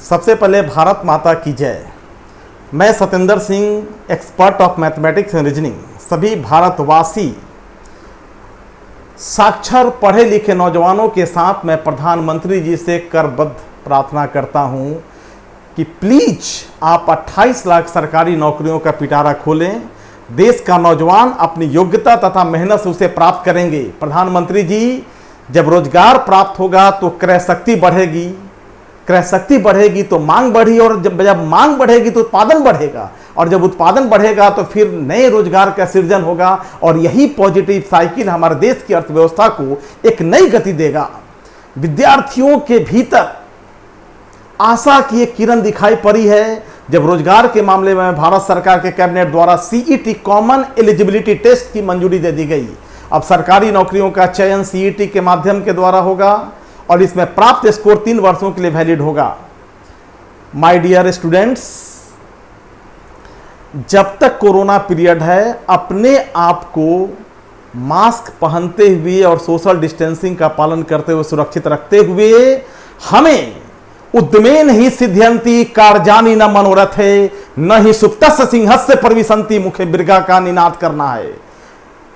सबसे पहले भारत माता की जय। मैं Satyendra Singh, expert of mathematics and reasoning, सभी भारतवासी साक्षर पढ़े लिखे नौजवानों के साथ मैं प्रधानमंत्री जी से करबद्ध प्रार्थना करता हूं कि प्लीज आप 28 लाख सरकारी नौकरियों का पिटारा खोलें। देश का नौजवान अपनी योग्यता तथा मेहनत से उसे प्राप्त करेंगे। प्रधानमंत्री जी, जब रोजगार प्राप्त होगा तो क्रय शक्ति बढ़ेगी, क्रय शक्ति बढ़ेगी तो मांग बढ़ी, और जब मांग बढ़ेगी तो उत्पादन बढ़ेगा, और जब उत्पादन बढ़ेगा तो फिर नए रोजगार का सृजन होगा, और यही पॉजिटिव साइकिल हमारे देश की अर्थव्यवस्था को एक नई गति देगा। विद्यार्थियों के भीतर आशा की एक किरण दिखाई पड़ी है जब रोजगार के मामले में भारत सरकार के कैबिनेट द्वारा सीईटी कॉमन एलिजिबिलिटी टेस्ट की मंजूरी दे दी गई। अब सरकारी नौकरियों का चयन सीईटी के माध्यम के द्वारा होगा और इसमें प्राप्त स्कोर 3 वर्षों के लिए वैलिड होगा। माय डियर स्टूडेंट्स, जब तक कोरोना पीरियड है, अपने आप को मास्क पहनते हुए और सोशल डिस्टेंसिंग का पालन करते हुए सुरक्षित रखते हुए हमें उद्यमेन ही सिद्ध्यंति कार्यानि न मनोरथे न ही सुप्तस्य सिंहस्य प्रविशन्ति मुखे बिरगा का निनाद करना है।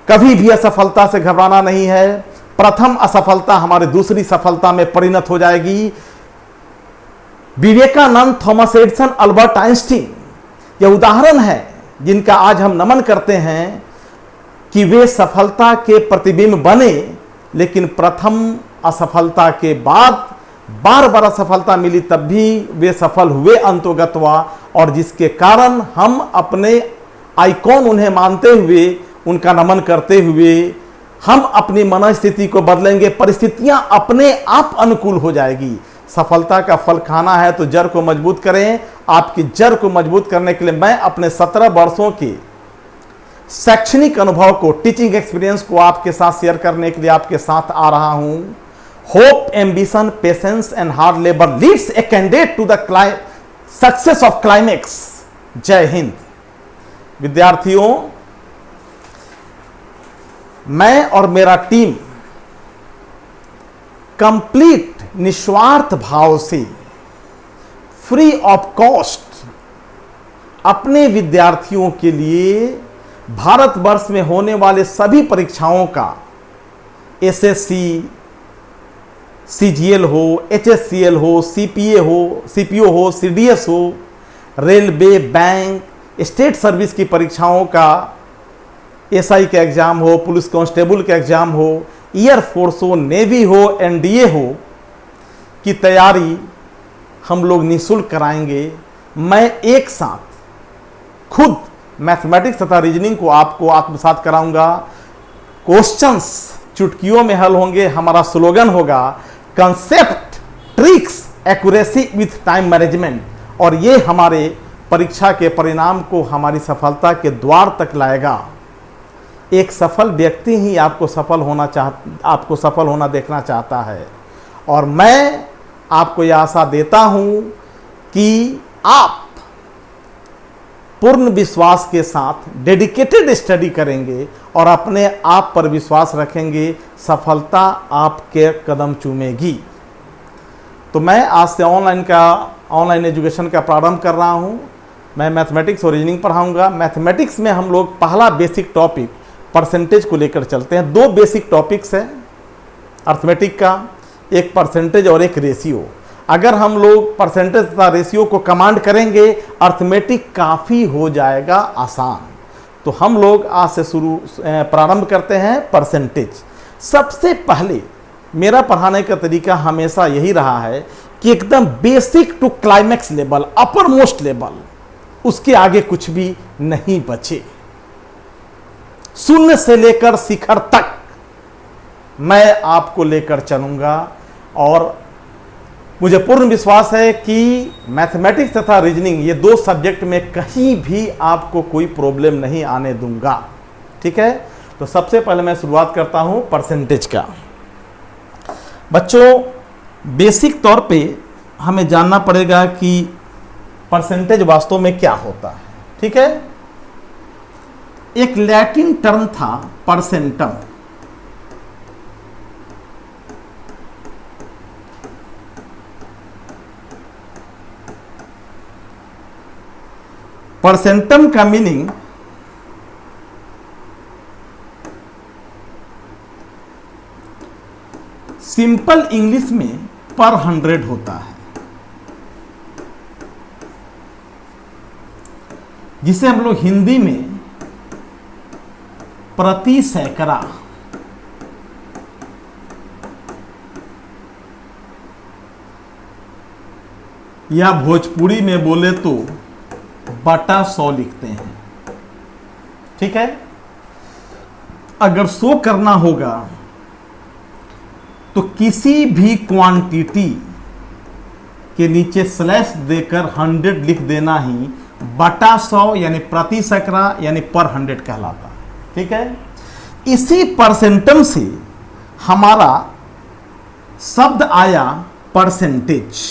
कभी भी असफलता से घबराना नहीं है। प्रथम असफलता हमारी दूसरी सफलता में परिणत हो जाएगी। Vivekananda, Thomas Edison, Albert Einstein यह उदाहरण है जिनका आज हम नमन करते हैं कि वे सफलता के प्रतिबिंब बने, लेकिन प्रथम असफलता के बाद बार बार असफलता मिली तब भी वे सफल हुए अंतोगत्वा, और जिसके कारण हम अपने आइकॉन उन्हें मानते हुए, उनका नमन करते हुए हम अपनी मनस्थिति को बदलेंगे। परिस्थितियां अपने आप अनुकूल हो जाएगी। सफलता का फल खाना है तो जड़ को मजबूत करें। आपकी जड़ को मजबूत करने के लिए मैं अपने 17 वर्षों के शैक्षणिक अनुभव को, टीचिंग एक्सपीरियंस को आपके साथ शेयर करने के लिए आपके साथ आ रहा हूं। Hope, ambition, patience and hard labour leads a candidate to the success of climax. जय हिंद। विद्यार्थियों, मैं और मेरा टीम कंप्लीट निस्वार्थ भाव से, फ्री ऑफ कॉस्ट, अपने विद्यार्थियों के लिए भारतवर्ष में होने वाले सभी परीक्षाओं का, एसएससी, सीजीएल हो, एचएससीएल हो, सीपीए हो, सीपीओ हो, सीडीएस हो, रेलवे, बैंक, स्टेट सर्विस की परीक्षाओं का, एसआई का एग्जाम हो, पुलिस कांस्टेबल का एग्जाम हो, एयरफोर्स हो, नेवी हो, एनडीए हो, की तैयारी हम लोग निःशुल्क कराएंगे। मैं एक साथ खुद मैथमेटिक्स तथा रीजनिंग को आपको आत्मसात कराऊंगा। क्वेश्चंस चुटकियों में हल होंगे। हमारा स्लोगन होगा concept, tricks, accuracy with time management, और ये हमारे परीक्षा के परिणाम को हमारी सफलता के द्वार तक लाएगा। एक सफल व्यक्ति ही आपको सफल होना देखना चाहता है, और मैं आपको यह आशा देता हूं कि आप पूर्ण विश्वास के साथ डेडिकेटेड स्टडी करेंगे और अपने आप पर विश्वास रखेंगे। सफलता आपके कदम चूमेगी। तो मैं आज से ऑनलाइन एजुकेशन का प्रारंभ कर रहा हूं। मैं मैथमेटिक्स और रीजनिंग पढ़ाऊंगा। मैथमेटिक्स में हम लोग पहला बेसिक टॉपिक परसेंटेज को लेकर चलते हैं। 2 बेसिक टॉपिक्स हैं अर्थमेटिक का, एक परसेंटेज और एक रेशियो। अगर हम लोग परसेंटेज तथा रेशियो को कमांड करेंगे, अर्थमेटिक काफ़ी हो जाएगा आसान। तो हम लोग आज से प्रारंभ करते हैं परसेंटेज। सबसे पहले मेरा पढ़ाने का तरीका हमेशा यही रहा है कि एकदम basic to climax level, upper most level, उसके आगे कुछ भी नहीं बचे। शून्य से लेकर शिखर तक मैं आपको लेकर चलूंगा, और मुझे पूर्ण विश्वास है कि मैथमेटिक्स तथा रीजनिंग, ये 2 सब्जेक्ट में कहीं भी आपको कोई प्रॉब्लम नहीं आने दूंगा। ठीक है, तो सबसे पहले मैं शुरुआत करता हूं परसेंटेज का। बच्चों, बेसिक तौर पे हमें जानना पड़ेगा कि परसेंटेज वास्तव में क्या होता है। ठीक है, एक लैटिन टर्म था परसेंटम, परसेंटम का मीनिंग सिंपल इंग्लिश में पर 100 होता है, जिसे हम लोग हिंदी में प्रति सैकड़ा या भोजपुरी में बोले तो बटा 100 लिखते हैं। ठीक है, अगर 100 करना होगा तो किसी भी क्वांटिटी के नीचे स्लैश देकर 100 लिख देना ही बटा 100 यानी प्रति सैकड़ा यानी पर 100 कहलाता है। ठीक है, इसी परसेंटम से हमारा शब्द आया परसेंटेज।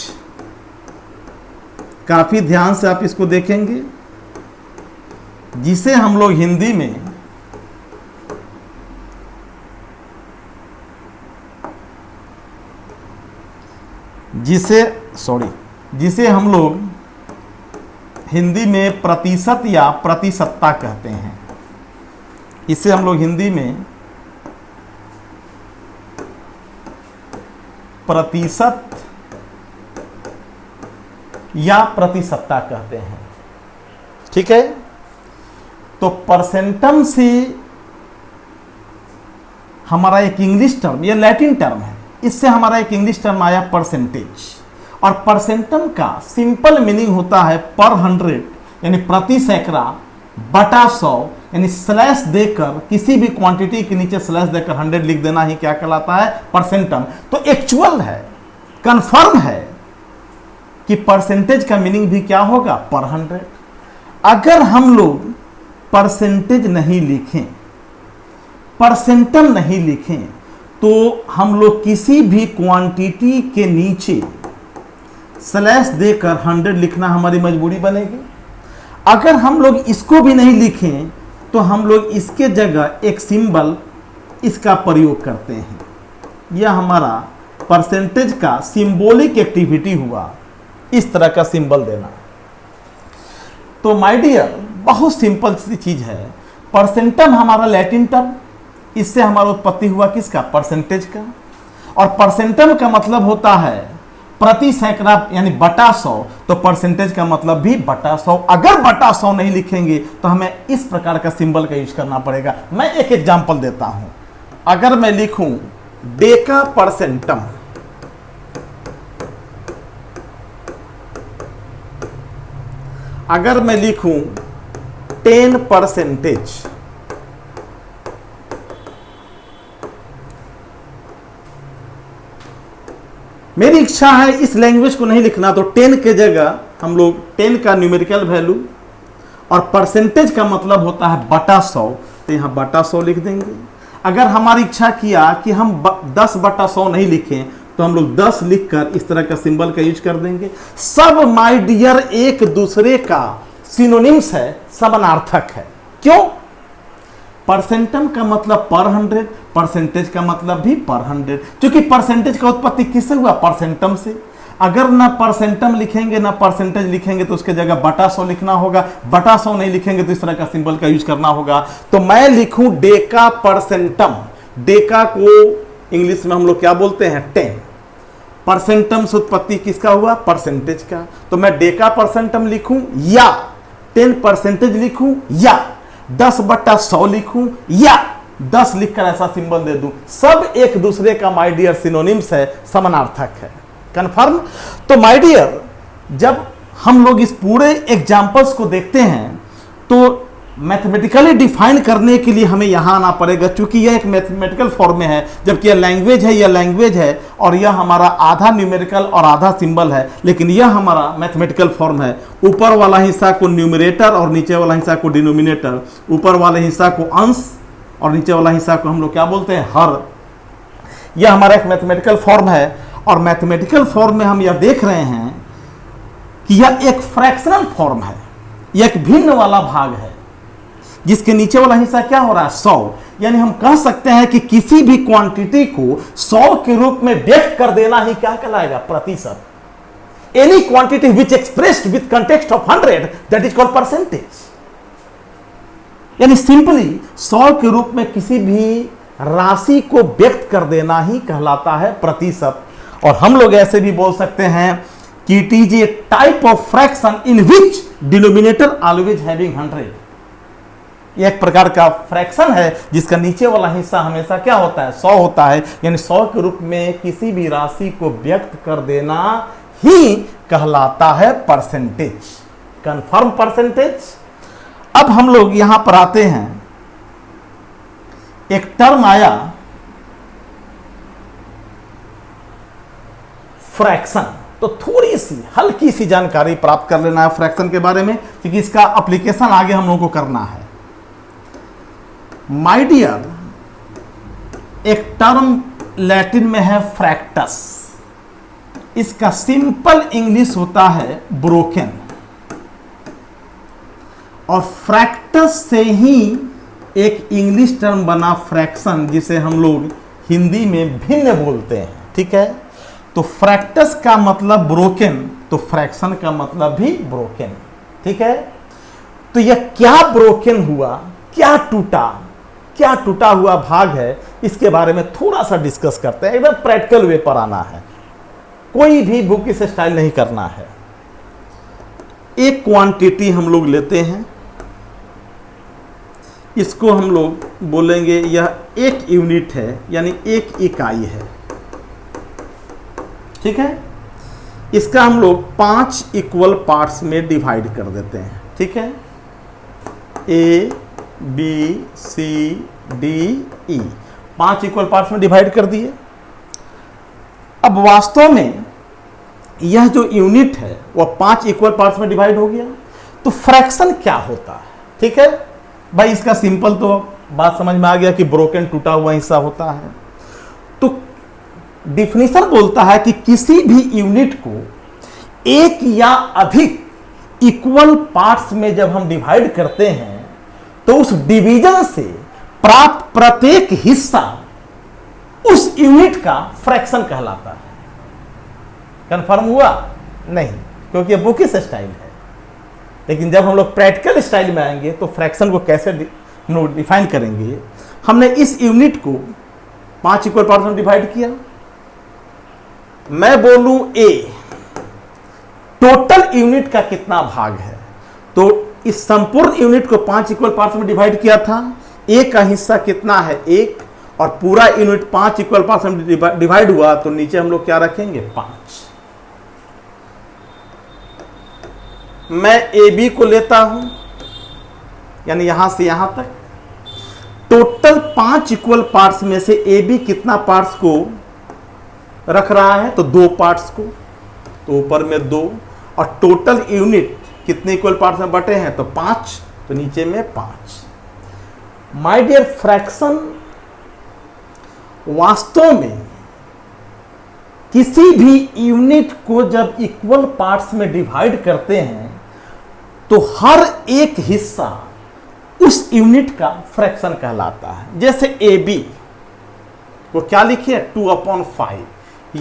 काफी ध्यान से आप इसको देखेंगे, जिसे हम लोग हिंदी में जिसे हम लोग हिंदी में प्रतिशत या प्रतिशतता कहते हैं। इसे हम लोग हिंदी में प्रतिशत या प्रतिशतता कहते हैं। ठीक है, तो परसेंटम से हमारा एक इंग्लिश टर्म, यह लैटिन टर्म है, इससे हमारा एक इंग्लिश टर्म आया परसेंटेज। और परसेंटम का सिंपल मीनिंग होता है पर 100 यानी प्रति सैकड़ा बटा 100 यानी स्लैश देकर किसी भी क्वांटिटी के नीचे स्लैश देकर 100 लिख देना ही क्या कहलाता है, परसेंटम। तो एक्चुअल है, कंफर्म है कि परसेंटेज का मीनिंग भी क्या होगा, पर 100। अगर हम लोग परसेंटेज नहीं लिखें, परसेंटम नहीं लिखें, तो हम लोग किसी भी क्वांटिटी के नीचे स्लैश देकर 100 लिखना हमारी मजबूरी बनेगी। अगर हम लोग इसको भी नहीं लिखें तो हम लोग इसके जगह एक सिंबल इसका प्रयोग करते हैं। यह हमारा परसेंटेज का सिंबॉलिक एक्टिविटी हुआ, इस तरह का सिंबल देना। तो माय डियर, बहुत सिंपल सी चीज है। परसेंटम हमारा लैटिन टर्म, इससे हमारा उत्पत्ति हुआ किसका, परसेंटेज का। और परसेंटम का मतलब होता है प्रति सैकड़ा यानी बटा 100, तो परसेंटेज का मतलब भी बटा 100। अगर बटा 100 नहीं लिखेंगे तो हमें इस प्रकार का सिंबल का यूज करना पड़ेगा। मैं एक एग्जांपल देता हूं। अगर मैं लिखूं डेका परसेंटम, अगर मैं लिखूं 10%, मेरी इच्छा है इस लैंग्वेज को नहीं लिखना, तो 10 के जगह हम लोग 10 का न्यूमेरिकल वैल्यू और परसेंटेज का मतलब होता है बटा 100, तो यहां बटा 100 लिख देंगे। अगर हमारी इच्छा किया कि हम 10 बटा 100 नहीं लिखें, तो हम लोग 10 लिखकर इस तरह का सिंबल का यूज कर देंगे। सब माय डियर एक दूसरे का सिनोनिम्स है, समानार्थक है। क्यों? परसेंटम का मतलब पर 100, परसेंटेज का मतलब भी पर 100, क्योंकि परसेंटेज का उत्पत्ति किससे हुआ, परसेंटम से। अगर ना परसेंटम लिखेंगे ना परसेंटेज लिखेंगे तो उसके जगह बटा 100 लिखना होगा। बटा 100 नहीं लिखेंगे तो इस तरह का सिंबल का यूज करना होगा। तो मैं लिखूं डेका परसेंटम। डेका को इंग्लिश में हम लोग क्या बोलते हैं, 10। परसेंटम से उत्पत्ति किसका हुआ, परसेंटेज का। तो मैं डेका परसेंटम लिखूं या 10% लिखूं या 10 बटा 100 लिखूं या 10 लिखकर ऐसा सिंबल दे दूं, सब एक दूसरे का माय डियर सिनोनिम्स है, समानार्थक है। कंफर्म? तो माय डियर, जब हम लोग इस पूरे एग्जांपल्स को देखते हैं तो मैथमेटिकली डिफाइन करने के लिए हमें यहां आना पड़ेगा, क्योंकि यह एक मैथमेटिकल फॉर्म में है, जबकि यह लैंग्वेज है और यह हमारा आधा न्यूमेरिकल और आधा सिंबल है, लेकिन यह हमारा मैथमेटिकल फॉर्म है। ऊपर वाला हिस्सा को न्यूमरेटर और नीचे वाला हिस्सा को डिनोमिनेटर, ऊपर वाले हिस्सा को अंश और नीचे वाला हिस्सा को हम लोग क्या बोलते हैं, हर। यह हमारा एक मैथमेटिकल फॉर्म है। और मैथमेटिकल फॉर्म में हम यह देख रहे हैं कि यह एक फ्रैक्शनल फॉर्म है, यह एक भिन्न वाला भाग है, जिसके नीचे वाला हिस्सा क्या हो रहा है, 100। यानी हम कह सकते हैं कि किसी भी क्वांटिटी को 100 के रूप में व्यक्त कर देना ही क्या कहलाएगा, प्रतिशत। any quantity which expressed with context of 100, that is called percentage. यानी सिंपली 100 के रूप में किसी भी राशि को व्यक्त कर देना ही कहलाता है प्रतिशत। और हम लोग ऐसे भी बोल सकते हैं कि it is a type of fraction in which denominator always having 100। यह एक प्रकार का फ्रैक्शन है जिसका नीचे वाला हिस्सा हमेशा क्या होता है, 100 होता है। यानी 100 के रूप में किसी भी राशि को व्यक्त कर देना ही कहलाता है परसेंटेज, कंफर्म परसेंटेज। अब हम लोग यहां पर आते हैं, एक टर्म आया फ्रैक्शन, तो थोड़ी सी हल्की सी जानकारी प्राप्त कर लेना है फ्रैक्शन के बारे में, क्योंकि इसका एप्लीकेशन आगे हम लोगों को करना है। माय डियर, एक टर्म लैटिन में है फ्रैक्टस, इसका सिंपल इंग्लिश होता है ब्रोकन, और फ्रैक्टस से ही एक इंग्लिश टर्म बना फ्रैक्शन, जिसे हम लोग हिंदी में भिन्न बोलते हैं। ठीक है, तो फ्रैक्टस का मतलब ब्रोकन, तो फ्रैक्शन का मतलब भी ब्रोकन। ठीक है, तो यह क्या ब्रोकन हुआ, क्या टूटा हुआ भाग है, इसके बारे में थोड़ा सा डिस्कस करते हैं। एकदम प्रैक्टिकल वे पर आना है, कोई भी बुक से स्टाइल नहीं करना है। एक क्वांटिटी हम लोग लेते हैं, इसको हम लोग बोलेंगे यह एक यूनिट है, यानी एक इकाई है। ठीक है, इसका हम लोग 5 इक्वल पार्ट्स में डिवाइड कर देते हैं। ठीक है, A B C D E, 5 equal parts में डिवाइड कर दिए। अब वास्तव में यह जो यूनिट है वह 5 इक्वल पार्ट्स में डिवाइड हो गया, तो फ्रैक्शन क्या होता है। ठीक है भाई, इसका सिंपल तो बात समझ में आ गया कि ब्रोकन टूटा हुआ हिस्सा होता है। तो डिफिनीशन बोलता है कि किसी भी यूनिट को एक या अधिक इक्वल पार्ट्स में जब हम डिवाइड करते हैं तो उस डिवीजन से प्राप्त प्रत्येक हिस्सा उस यूनिट का फ्रैक्शन कहलाता है। कंफर्म हुआ? नहीं, क्योंकि ये बुकिश स्टाइल है। लेकिन जब हम लोग प्रैक्टिकल स्टाइल में आएंगे तो फ्रैक्शन को कैसे डिफाइन करेंगे। हमने इस यूनिट को 5 इक्वल पार्ट्स में डिवाइड किया, मैं बोलूं ए, टोटल यूनिट का कितना भाग है, तो इस संपूर्ण यूनिट को 5 इक्वल पार्ट्स में डिवाइड किया था, ए का हिस्सा कितना है 1, और पूरा यूनिट 5 इक्वल पार्ट्स में डिवाइड हुआ, तो नीचे हम लोग क्या रखेंगे 5। मैं ए बी को लेता हूं, यानी यहां से यहां तक, टोटल 5 इक्वल पार्ट्स में से ए बी कितना पार्ट्स को रख रहा है, तो 2 पार्ट्स को, तो ऊपर में 2, और टोटल यूनिट कितने इक्वल पार्ट्स में बटे हैं, तो 5, तो नीचे में 5। माय डियर, फ्रैक्शन वास्तव में किसी भी यूनिट को जब इक्वल पार्ट्स में डिवाइड करते हैं तो हर एक हिस्सा उस यूनिट का फ्रैक्शन कहलाता है। जैसे ए बी को क्या लिखिए 2/5,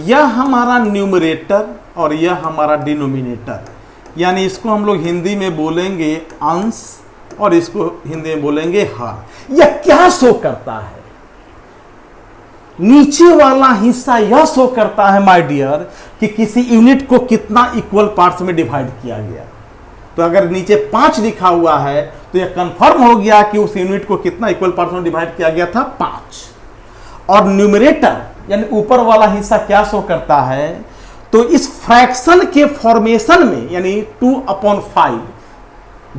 यह हमारा न्यूमरेटर और यह हमारा डिनोमिनेटर, यानी इसको हम लोग हिंदी में बोलेंगे अंश और इसको हिंदी में बोलेंगे हर। यह क्या शो करता है, नीचे वाला हिस्सा यह शो करता है माय डियर कि किसी यूनिट को कितना इक्वल पार्ट्स में डिवाइड किया गया। तो अगर नीचे 5 लिखा हुआ है तो यह कंफर्म हो गया कि उस यूनिट को कितना इक्वल पार्ट्स में डिवाइड किया गया था, 5। और न्यूमरेटर यानी ऊपर वाला हिस्सा क्या शो करता है, तो इस फ्रैक्शन के फॉर्मेशन में यानी 2/5,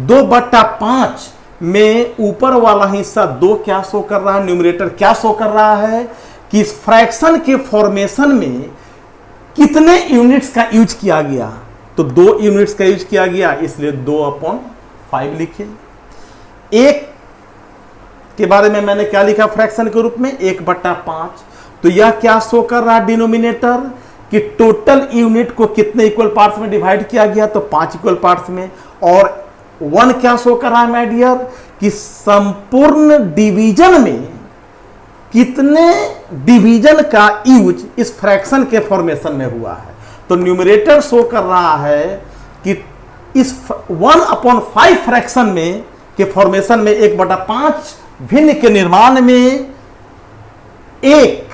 2/5 में ऊपर वाला हिस्सा 2 क्या शो कर रहा है, न्यूमरेटर क्या शो कर रहा है कि इस फ्रैक्शन के फॉर्मेशन में कितने यूनिट्स का यूज किया गया, तो 2 यूनिट्स का यूज किया गया, इसलिए 2/5 लिखे। 1 के बारे में मैंने क्या लिखा फ्रैक्शन के रूप में, 1/5, तो यह क्या शो कर रहा है डिनोमिनेटर कि टोटल यूनिट को कितने इक्वल पार्ट्स में डिवाइड किया गया, तो 5 इक्वल पार्ट्स में। और 1 क्या शो कर रहा है माय डियर कि संपूर्ण डिवीजन में कितने डिवीजन का यूज इस फ्रैक्शन के फॉर्मेशन में हुआ है। तो न्यूमरेटर शो कर रहा है कि इस 1/5 फ्रैक्शन में के फॉर्मेशन में 1/5 भिन्न के निर्माण में एक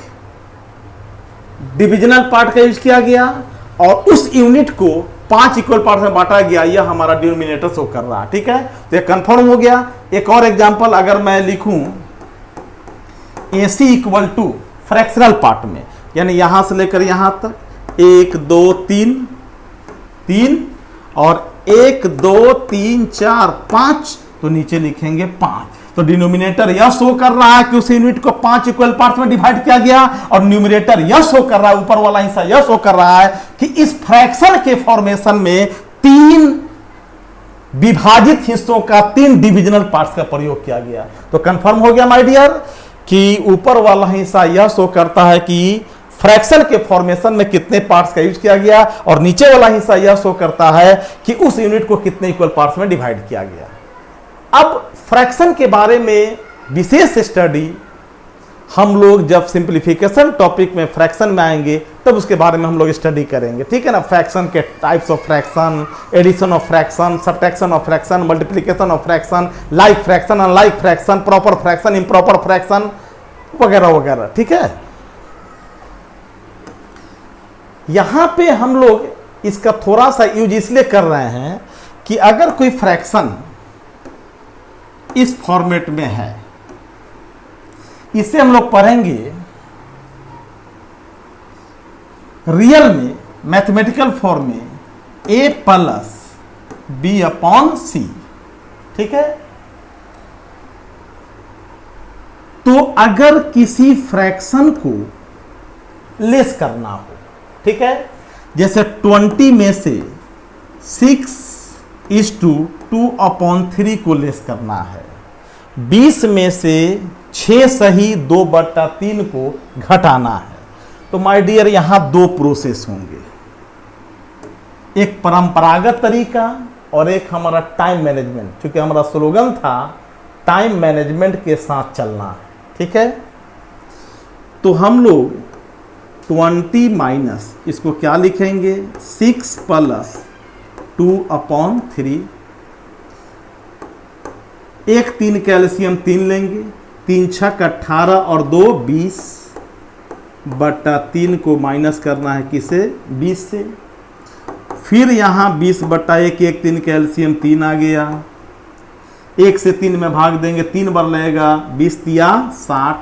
डिविजनल पार्ट का यूज किया गया और उस यूनिट को 5 इक्वल पार्ट में बांटा गया। यह हमारा डिनोमिनेटर शो कर रहा है। ठीक है, तो यह कंफर्म हो गया। एक और एग्जांपल अगर मैं लिखूं AC equal to fractional part में, यानी यहां से लेकर यहां तक 1 2 3 और 1 2 3 4 5, तो नीचे लिखेंगे 5। तो डिनोमिनेटर यह शो कर रहा है कि उस यूनिट को 5 इक्वल पार्ट्स में डिवाइड किया गया और न्यूमरेटर यह शो कर रहा है, ऊपर वाला हिस्सा यह शो कर रहा है कि इस फ्रैक्शन के फॉर्मेशन में 3 विभाजित हिस्सों का 3 डिविजनल पार्ट्स का प्रयोग किया गया। तो कंफर्म हो गया माय डियर कि ऊपर वाला हिस्सा यह शो करता है कि फ्रैक्शन के फॉर्मेशन में कितने पार्ट्स का यूज किया गया और नीचे वाला हिस्सा यह शो करता है कि उस यूनिट को कितने इक्वल पार्ट्स में डिवाइड किया गया। अब फ्रैक्शन के बारे में विशेष स्टडी हम लोग जब सिंप्लीफिकेशन टॉपिक में फ्रैक्शन में आएंगे तब उसके बारे में हम लोग स्टडी करेंगे। ठीक है ना, फ्रैक्शन के types of fraction, addition of fraction, subtraction of fraction, multiplication of fraction, like fraction, unlike fraction, proper fraction, improper fraction वगैरह वगैरह। ठीक है, यहां पे हम लोग इसका थोड़ा सा यूज इसलिए कर रहे हैं कि अगर कोई फ्रैक्शन इस फॉर्मेट में है, इसे हम लोग पढ़ेंगे रियल में मैथमेटिकल फॉर्म में a plus b upon c। ठीक है, तो अगर किसी फ्रैक्शन को लेस करना हो, ठीक है, जैसे 20 में से 6:2/3 को लेस करना है, 20 में से 6 सही 2/3 को घटाना है, तो माय डियर यहां 2 प्रोसेस होंगे, एक परंपरागत तरीका और एक हमारा टाइम मैनेजमेंट, क्योंकि हमारा स्लोगन था टाइम मैनेजमेंट के साथ चलना है। ठीक है, तो हम लोग 20 माइनस इसको क्या लिखेंगे 6 + 2/3, 1 3 कैल्शियम 3 लेंगे, 3 6 18 और 2 20/3 को माइनस करना है किसे 20 से, फिर यहाँ 20/1 1 3 कैल्शियम 3 आ गया, 1 से 3 में भाग देंगे 3 बार लगेगा, 20 × 60,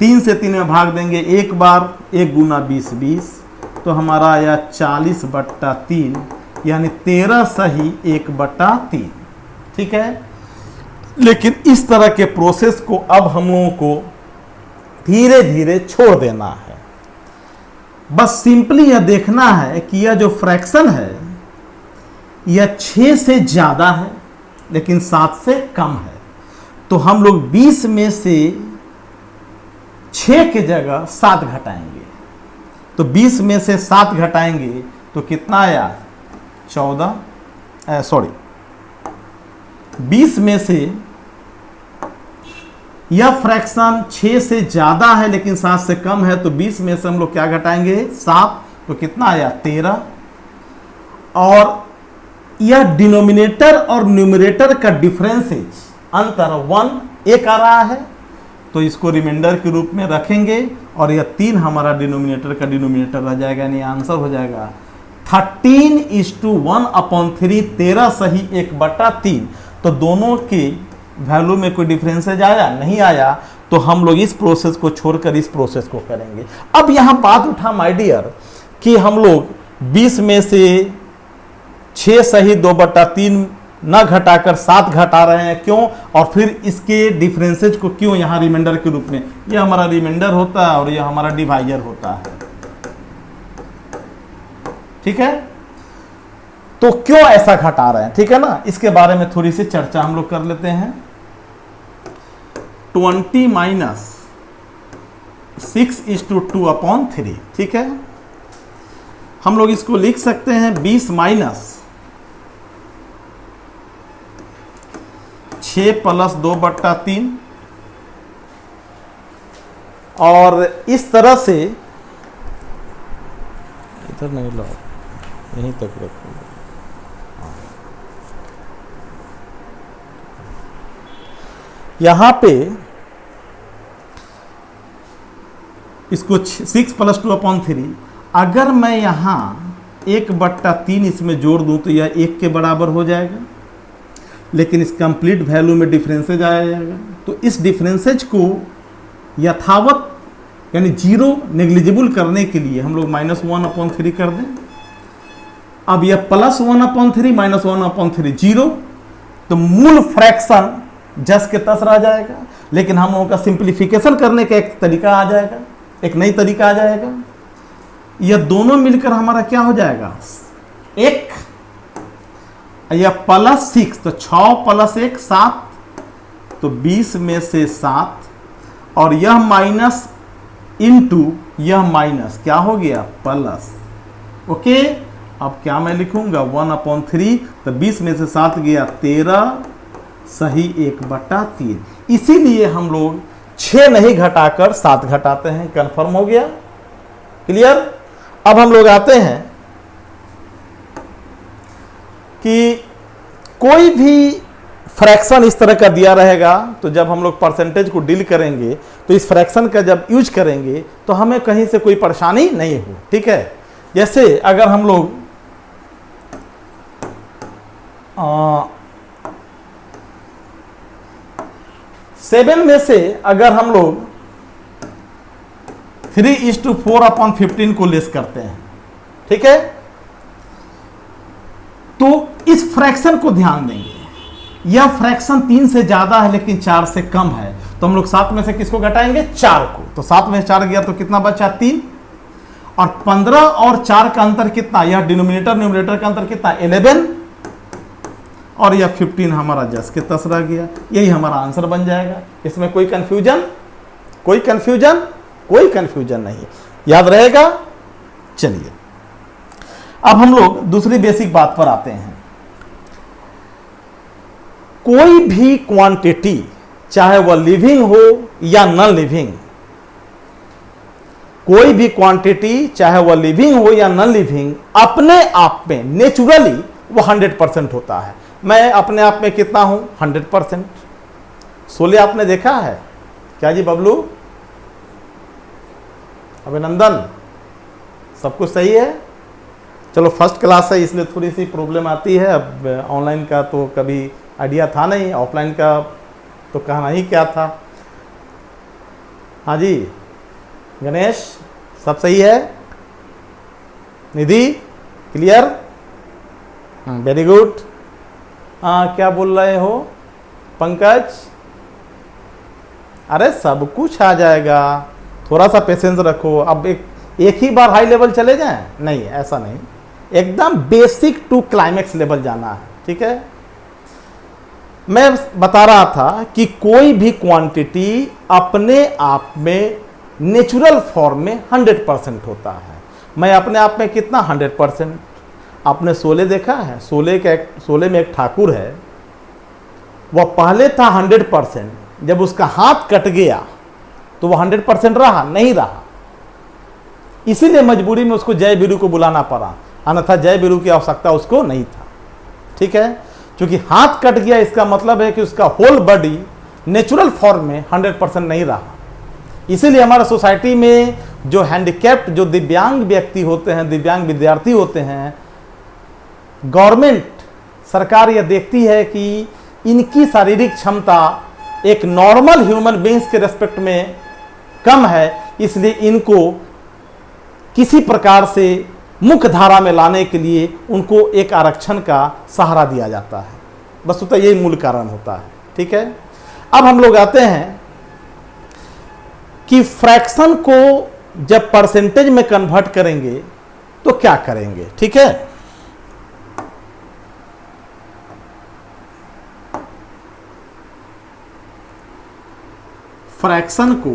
3 से 3 में भाग देंगे 1 बार, 1 × 20 20, तो हमारा आया 40/3, यानी 13 सही 1/3। ठीक है, लेकिन इस तरह के प्रोसेस को अब हम लोगों को धीरे धीरे छोड़ देना है। बस सिंपली यह देखना है कि यह जो फ्रैक्शन है यह 6 से ज़्यादा है लेकिन 7 से कम है, तो हम लोग 20 में से 6 के जगह 7 घटाएंगे, तो 20 में से 7 घटाएंगे तो कितना आया 20 में से यह फ्रैक्शन 6 से ज़्यादा है लेकिन 7 से कम है, तो 20 में से हम लोग क्या घटाएंगे 7, तो कितना आया 13, और यह डिनोमिनेटर और न्यूमरेटर का डिफरेंसेज अंतर 1 आ रहा है, तो इसको रिमाइंडर के रूप में रखेंगे और यह 3 हमारा डिनोमिनेटर का डिनोमिनेटर रह जाएगा, यानी आंसर हो जाएगा 13:1/3, 13 सही 1/3। तो दोनों के वैल्यू में कोई डिफरेंसेज आया नहीं आया, तो हम लोग इस प्रोसेस को छोड़कर इस प्रोसेस को करेंगे। अब यहां बात उठा माय डियर कि हम लोग 20 में से 6 सही 2/3 न घटाकर 7 घटा रहे हैं, क्यों, और फिर इसके डिफरेंसेज को क्यों यहां रिमाइंडर के रूप में, यह हमारा रिमाइंडर होता है और यह हमारा डिवाइजर होता है। ठीक है, तो क्यों ऐसा घटा रहे हैं, ठीक है ना, इसके बारे में थोड़ी सी चर्चा हम लोग कर लेते हैं। 20 माइनस 6:2/3, ठीक है, हम लोग इसको लिख सकते हैं 20 माइनस 6 + 2/3, और इस तरह से इधर नहीं लाओ, यहीं तक रखो। यहां पे इसको 6 + 2/3, अगर मैं यहां 1/3 इसमें जोड़ दूं तो यह 1 के बराबर हो जाएगा, लेकिन इस कंप्लीट वैल्यू में डिफरेंसेज आ जाएगा। तो इस डिफरेंसेज को यथावत यानी जीरो नेग्लिजिबल करने के लिए हम लोग -1/3 कर दें। अब यह +1/3 -1/3 जीरो, तो मूल फ्रैक्शन जस के तस रह जाएगा। लेकिन हम लोगों का सिंप्लीफिकेशन करने का एक तरीका आ जाएगा, एक नई तरीका आ जाएगा। यह दोनों मिलकर हमारा क्या हो जाएगा, 1, यह +6, तो 6 + 1 7, तो 20 में से 7, और यह माइनस इंटू यह माइनस क्या हो गया, प्लस। ओके, अब क्या मैं लिखूंगा 1/3, तो 20 में से 7 गया 13, सही 1/3। इसीलिए हम लोग 6 नहीं घटाकर 7 घटाते हैं। कंफर्म हो गया, क्लियर। अब हम लोग आते हैं कि कोई भी फ्रैक्शन इस तरह का दिया रहेगा, तो जब हम लोग परसेंटेज को डील करेंगे तो इस फ्रैक्शन का जब यूज करेंगे तो हमें कहीं से कोई परेशानी नहीं हो, ठीक है। जैसे अगर हम लोग 7 में से अगर हम लोग 3:4/15 को लेस करते हैं, ठीक है, तो इस फ्रैक्शन को ध्यान देंगे। यह फ्रैक्शन 3 से ज्यादा है लेकिन 4 से कम है, तो हम लोग 7 में से किसको घटाएंगे, 4 को। तो 7 में से 4 गया तो कितना बचा, 3। और 15 और 4 का अंतर कितना, यह डिनोमिनेटर न्यूमरेटर का अंतर कितना, 11, और यह 15 हमारा जस के तस रह गया। यही हमारा आंसर बन जाएगा। इसमें कोई कंफ्यूजन, कोई कंफ्यूजन, कोई कंफ्यूजन नहीं, याद रहेगा। चलिए अब हम लोग दूसरी बेसिक बात पर आते हैं। कोई भी क्वांटिटी, चाहे वह लिविंग हो या नॉन लिविंग, कोई भी क्वांटिटी चाहे वह लिविंग हो या नॉन लिविंग, अपने आप में नेचुरली वो 100% होता है। मैं अपने आप में कितना हूं, 100%। सोले आपने देखा है क्या जी, बबलू, अभिनंदन, सब कुछ सही है। चलो फर्स्ट क्लास है इसलिए थोड़ी सी प्रॉब्लम आती है। अब ऑनलाइन का तो कभी आइडिया था नहीं, ऑफलाइन का तो कहना ही क्या था। हाँ जी गणेश, सब सही है। निधि क्लियर, वेरी गुड। क्या बोल रहे हो पंकज, अरे सब कुछ आ जाएगा, थोड़ा सा पेशेंस रखो। अब एक ही बार हाई लेवल चले जाएं, नहीं ऐसा नहीं, एकदम बेसिक टू क्लाइमेक्स लेवल जाना है, ठीक है। मैं बता रहा था कि कोई भी क्वांटिटी अपने आप में नेचुरल फॉर्म में 100% होता है। मैं अपने आप में कितना, 100%। आपने शोले देखा है, शोले में एक ठाकुर है, वह पहले था 100%, जब उसका हाथ कट गया तो वह 100% रहा नहीं रहा, इसीलिए मजबूरी में उसको जय वीरू को बुलाना पड़ा, अन्यथा जय वीरू की आवश्यकता उसको नहीं था, ठीक है। क्योंकि हाथ कट गया इसका मतलब है कि उसका होल बॉडी नेचुरल फॉर्म में 100% नहीं रहा। इसीलिए हमारा सोसाइटी में जो हैंडीकैप्ड, जो दिव्यांग व्यक्ति होते हैं, दिव्यांग विद्यार्थी होते हैं, गवर्नमेंट सरकार यह देखती है कि इनकी शारीरिक क्षमता एक नॉर्मल ह्यूमन बीइंग्स के रेस्पेक्ट में कम है, इसलिए इनको किसी प्रकार से मुख्य धारा में लाने के लिए उनको एक आरक्षण का सहारा दिया जाता है। वस्तुतः यही मूल कारण होता है, ठीक है। अब हम लोग आते हैं कि फ्रैक्शन को जब परसेंटेज में कन्वर्ट करेंगे तो क्या करेंगे, ठीक है। फ्रैक्शन को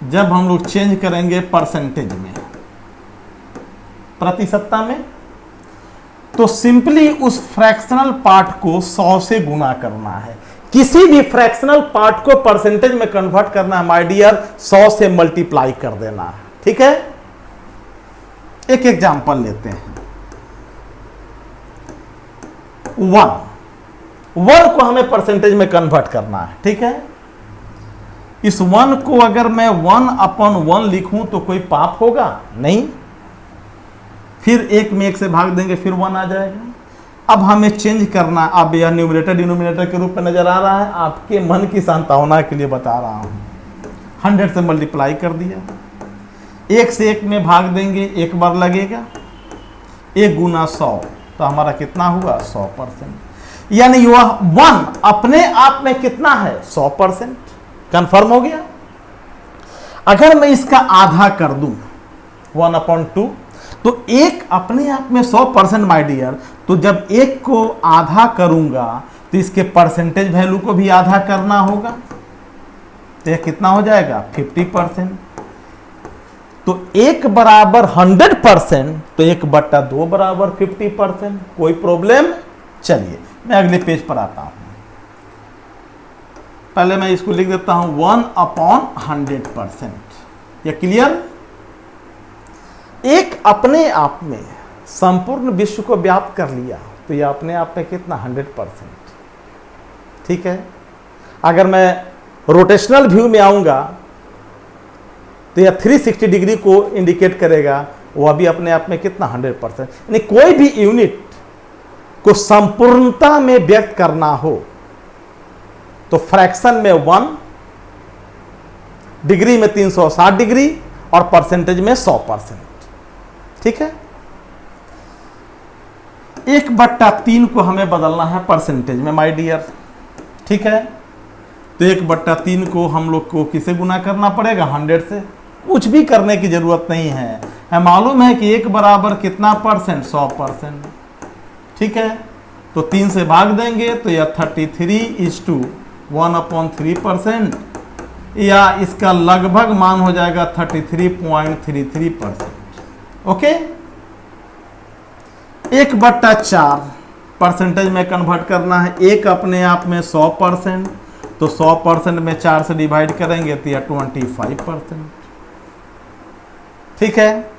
जब हम लोग चेंज करेंगे परसेंटेज में, प्रतिशतता में, तो सिंपली उस फ्रैक्शनल पार्ट को 100 से गुना करना है। किसी भी फ्रैक्शनल पार्ट को परसेंटेज में कन्वर्ट करना है माय डियर, 100 से मल्टीप्लाई कर देना है। ठीक है, एक एग्जांपल लेते हैं। 1 को हमें परसेंटेज में कन्वर्ट करना है। ठीक है, इस 1 को अगर मैं 1/1 लिखूं तो कोई पाप होगा नहीं, फिर 1 में 1 से भाग देंगे फिर 1 आ जाएगा। अब हमें चेंज करना, अब यह न्यूमरेटर डिनोमिनेटर के रूप में नजर आ रहा है, आपके मन की सांत्वना के लिए बता रहा हूं। 100 से मल्टीप्लाई कर दिया, 1 से 1 में भाग देंगे, एक बार लगेगा, 1 गुना 100 तो हमारा कितना हुआ 100%। यानी वह 1 अपने आप में कितना है 100%। कंफर्म हो गया। अगर मैं इसका आधा कर दूं 1/2 तो 1 अपने आप में 100% माय डियर, तो जब 1 को आधा करूंगा तो इसके परसेंटेज वैल्यू को भी आधा करना होगा, तो यह कितना हो जाएगा 50%। तो 1 बराबर 100%, तो 1/2 बराबर 50%। कोई प्रॉब्लम? चलिए मैं अगले पेज पर आता हूं। पहले मैं इसको लिख देता हूं 1/100%। यह क्लियर? 1 अपने आप में संपूर्ण विश्व को व्याप्त कर लिया तो यह अपने आप में कितना 100%। ठीक है, अगर मैं रोटेशनल व्यू में आऊंगा तो यह 360 डिग्री को इंडिकेट करेगा, वह भी अपने आप में कितना 100%। यानी कोई भी यूनिट को संपूर्णता में व्यक्त करना हो तो फ्रैक्शन में 1, डिग्री में 360 डिग्री और परसेंटेज में 100%। ठीक है, 1/3 को हमें बदलना है परसेंटेज में माय डियर। ठीक है, तो 1/3 को हम लोग को किसे गुना करना पड़ेगा 100 से। कुछ भी करने की जरूरत नहीं है, हमें मालूम है कि 1 बराबर कितना परसेंट 100%। ठीक है, तो 3 से भाग देंगे तो यह 33:1/3%, या इसका लगभग मान हो जाएगा 33.33%। ओके, 1/4 परसेंटेज में कन्वर्ट करना है। 1 अपने आप में 100%, तो 100% में 4 से डिवाइड करेंगे तो यह 25%। ठीक है,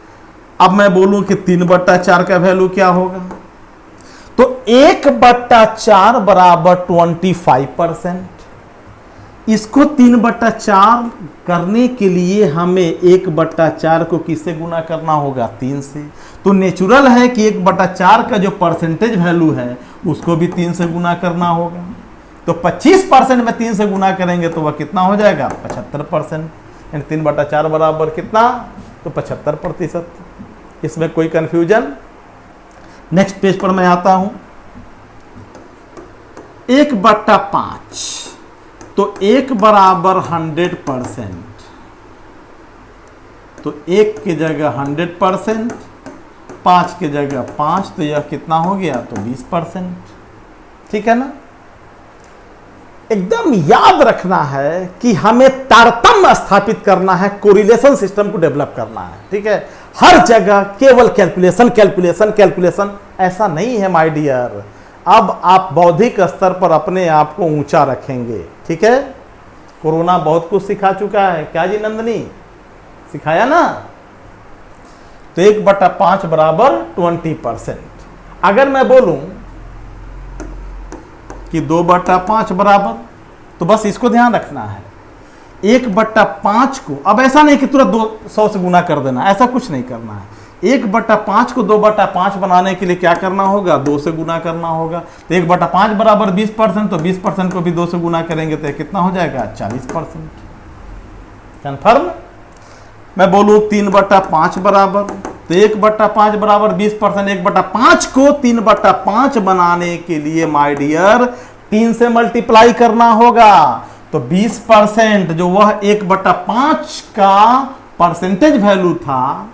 अब मैं बोलूं कि 3/4 का वैल्यू क्या होगा, तो 1/4 बराबर 25%। इसको 3/4 करने के लिए हमें 1/4 को किससे गुना करना होगा 3 से। तो नेचुरल है कि 1/4 का जो परसेंटेज वैल्यू है उसको भी 3 से गुना करना होगा। तो 25% में 3 से गुना करेंगे तो वह कितना हो जाएगा 75%। यानी 3/4 बराबर कितना, तो 75%। इसमें कोई कंफ्यूजन? नेक्स्ट पेज पर मैं आता हूं। 1/5, तो 1 बराबर 100%, तो 1 की जगह 100%, 5 की जगह 5, तो यह कितना हो गया, तो 20%। ठीक है ना? एकदम याद रखना है कि हमें तारतम्य स्थापित करना है, कोरिलेशन सिस्टम को डेवलप करना है। ठीक है, हर जगह केवल कैलकुलेशन कैलकुलेशन कैलकुलेशन ऐसा नहीं है माय डियर। अब आप बौद्धिक स्तर पर अपने आप को ऊंचा रखेंगे। ठीक है, कोरोना बहुत कुछ सिखा चुका है, क्या जी नंदनी, सिखाया ना? तो 1/5 बराबर 20%। अगर मैं बोलूं कि 2/5 बराबर, तो बस इसको ध्यान रखना है 1/5 को, अब ऐसा नहीं कि तुरंत 200 से गुना कर देना, ऐसा कुछ नहीं करना है। 1/5 को 2/5 बनाने के लिए क्या करना होगा, 2 से गुना करना होगा। तो 1/5 बराबर 20%, तो 20% को भी 2 से गुना करेंगे तो कितना हो जाएगा 40%। कन्फर्म? मैं बोलूं 3/5 बराबर, तो 1/5 बराबर 20%। 1/5 को 3/5 बनाने के लिए माय डियर 3 से मल्टीप्लाई करना होगा। तो 20% जो वह 1/5 का परसेंटेज वैल्यू था,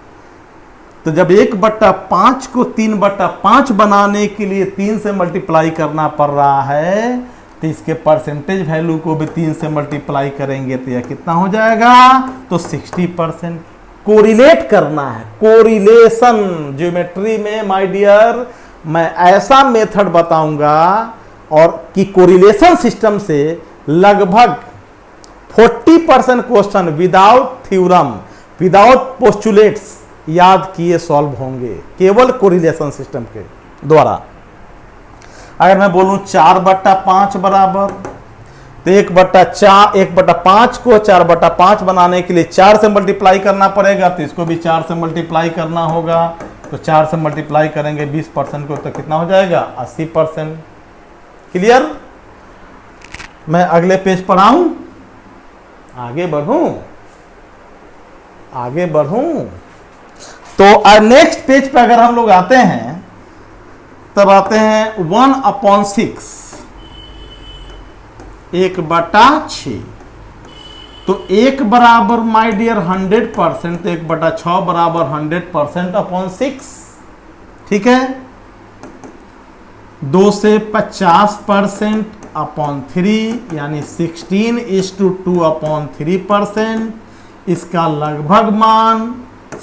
तो जब 1/5 को 3/5 बनाने के लिए 3 से मल्टीप्लाई करना पड़ रहा है, तो इसके परसेंटेज वैल्यू को भी 3 से मल्टीप्लाई करेंगे तो यह कितना हो जाएगा, तो 60%। कोरिलेट करना है, कोरिलेशन। ज्योमेट्री में माय डियर मैं ऐसा मेथड बताऊंगा और कि कोरिलेशन सिस्टम से लगभग 40% question without theorem, without postulates याद किए सॉल्व होंगे केवल कोरिलेशन सिस्टम के द्वारा। अगर मैं बोलूं 4/5 बराबर, तो 1/5 को 4/5 बनाने के लिए 4 से मल्टीप्लाई करना पड़ेगा, तो इसको भी 4 से मल्टीप्लाई करना होगा। तो 4 से मल्टीप्लाई करेंगे 20% को, तो कितना हो जाएगा 80%। क्लियर? मैं अगले पेज पर आऊं, आगे बढ़ूं। तो नेक्स्ट पेज पे अगर हम लोग आते हैं, तब आते हैं 1/6, 1/6। तो 1 बराबर माय डियर 100%, तो 1/6 बराबर 100% अपॉन 6। ठीक है। 2 से 50% अपॉन 3, यानी 16:2/3%। इसका लगभग मान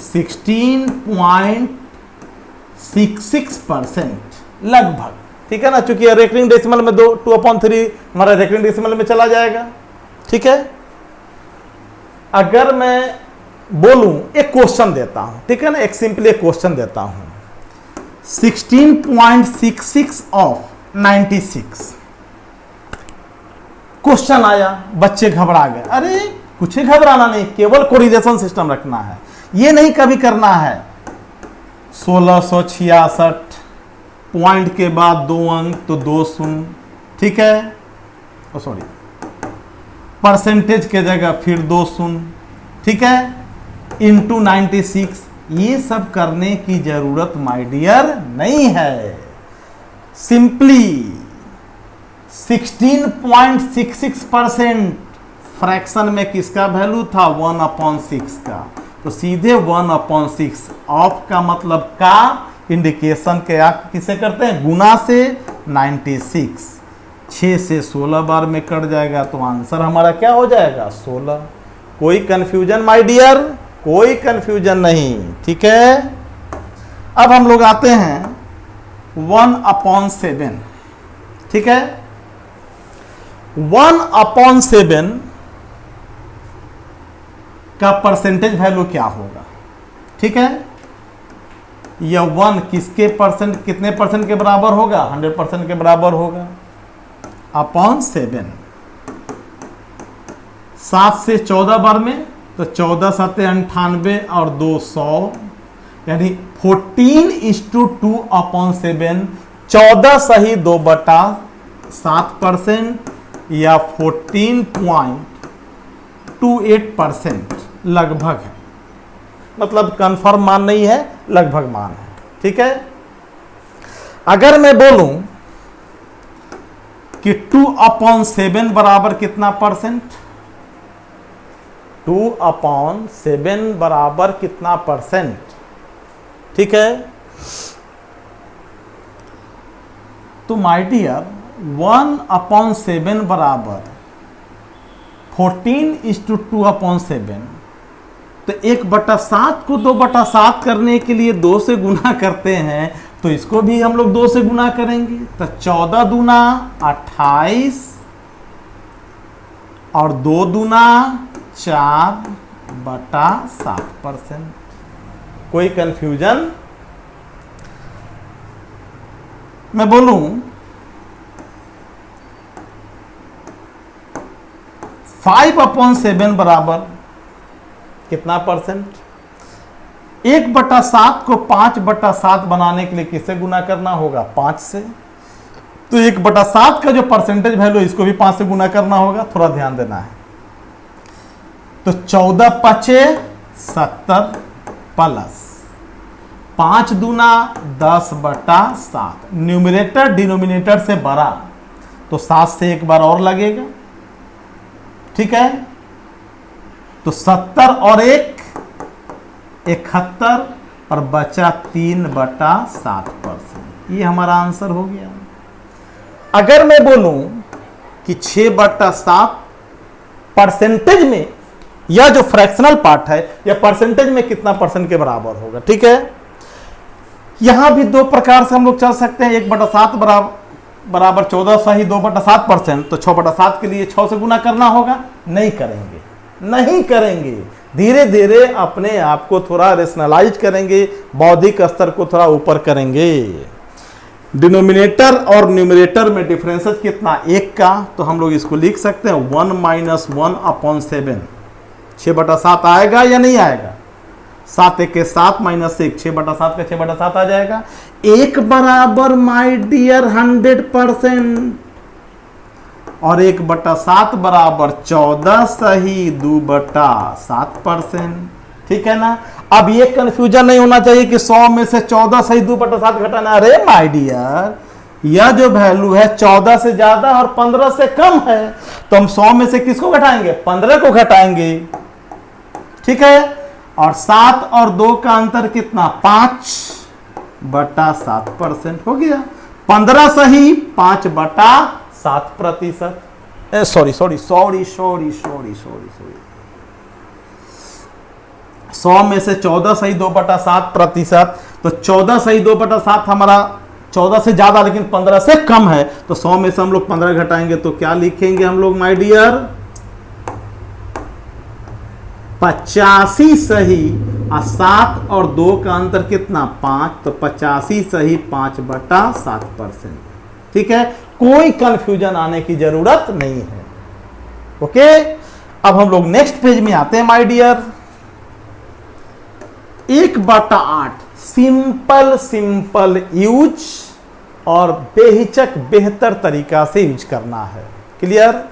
16.66% लगभग। ठीक है ना, चूंकि रेकरिंग डेसिमल में 2/3 हमारा रेकरिंग डेसिमल में चला जाएगा। ठीक है। अगर मैं बोलूं, एक क्वेश्चन देता हूं, ठीक है ना, एक सिंपली एक क्वेश्चन देता हूं, 16.66 ऑफ 96। क्वेश्चन आया, बच्चे घबरा गए। अरे कुछ ही घबराना नहीं, केवल कोरिलेशन सिस्टम रखना है, ये नहीं कभी करना है 1666 पॉइंट के बाद 2 अंक तो 2 शून्य। ठीक है, सॉरी, परसेंटेज के जगह फिर 2 शून्य। ठीक है, इंटू 96। ये सब करने की जरूरत माय डियर नहीं है। सिंपली 16.66% फ्रैक्शन में किसका वैल्यू था 1/6 का, तो सीधे 1/6 ऑफ का मतलब का इंडिकेशन के आप किसे करते हैं, गुना से 96। 6 से 16 बार में कट जाएगा, तो आंसर हमारा क्या हो जाएगा 16। कोई कंफ्यूजन माय डियर, कोई कंफ्यूजन नहीं। ठीक है। अब हम लोग आते हैं 1/7। ठीक है, 1/7 का परसेंटेज वैल्यू क्या होगा। ठीक है, यह 1 किसके परसेंट, कितने परसेंट के बराबर होगा, 100% के बराबर होगा, अपॉन 7। 7 से 14 बार में, तो 14 7 98 और 2 100, यानी 14:2/7। 14 सही 2/7% या 14.28% लगभग है, मतलब कंफर्म मान नहीं है, लगभग मान है। ठीक है। अगर मैं बोलूं कि 2/7 बराबर कितना परसेंट, 2/7 बराबर कितना परसेंट। ठीक है, तो माय डियर 1/7 बराबर 14:2/7, तो 1/7 को 2/7 करने के लिए 2 से गुना करते हैं, तो इसको भी हम लोग 2 से गुना करेंगे, तो 14 दूना 28 और 2 दूना 4/7%। कोई कंफ्यूजन? मैं बोलूं 5/7 बराबर कितना परसेंट। 1/7 को 5/7 बनाने के लिए किससे गुना करना होगा, 5 से। तो 1/7 का जो परसेंटेज वैल्यू, इसको भी 5 से गुना करना होगा, थोड़ा ध्यान देना है। तो 14×5 70 प्लस 5 दूना 10/7। न्यूमरेटर डिनोमिनेटर से बड़ा, तो 7 से एक बार और लगेगा। ठीक है, तो 70 और 1 71 और बचा 3/7%। ये हमारा आंसर हो गया। अगर मैं बोलूं कि 6/7 परसेंटेज में, यह जो फ्रैक्शनल पार्ट है, यह परसेंटेज में कितना परसेंट के बराबर होगा। ठीक है, यहां भी 2 प्रकार से हम लोग चल सकते हैं। 1/7 बराबर बराबर 14 सही 2/7%, तो 6/7 के लिए 6 से गुना करना होगा। नहीं करेंगे, नहीं करेंगे। धीरे धीरे अपने आप को थोड़ा रेशनलाइज करेंगे, बौद्धिक स्तर को थोड़ा ऊपर करेंगे। डिनोमिनेटर और न्यूमरेटर में डिफरेंस कितना, 1 का, तो हम लोग इसको लिख सकते हैं 1 - 1/7। 6/7 आएगा या नहीं आएगा? 7 1 के 7 -1, 6/7 का 6/7 आ जाएगा। 1 बराबर माय डियर 100%, और 1/7 बराबर 14 सही 2/7%। ठीक है ना? अब ये कंफ्यूजन नहीं होना चाहिए कि 100 में से 14 सही 2/7 घटाना। अरे माय डियर, यह जो वैल्यू है 14 से ज्यादा और 15 से कम है, तो हम 100 में से किसको घटाएंगे? 15 को घटाएंगे। ठीक है? और 7 और 2 का अंतर कितना? 5/7% हो गया। 15 सही 5/7%। सॉरी 100 में से 14 सही 2/7%, तो 14 सही 2/7 हमारा 14 से ज्यादा लेकिन 15 से कम है, तो 100 में से हम लोग 15 घटाएंगे तो क्या लिखेंगे हम लोग माय डियर? 85 सही, और 7 और 2 का अंतर कितना? 5, तो 85 सही 5/7%। ठीक है? कोई कंफ्यूजन आने की जरूरत नहीं है। ओके, अब हम लोग नेक्स्ट पेज में आते हैं माय डियर। 1/8 सिंपल यूज और बेहिचक बेहतर तरीका से यूज करना है। क्लियर?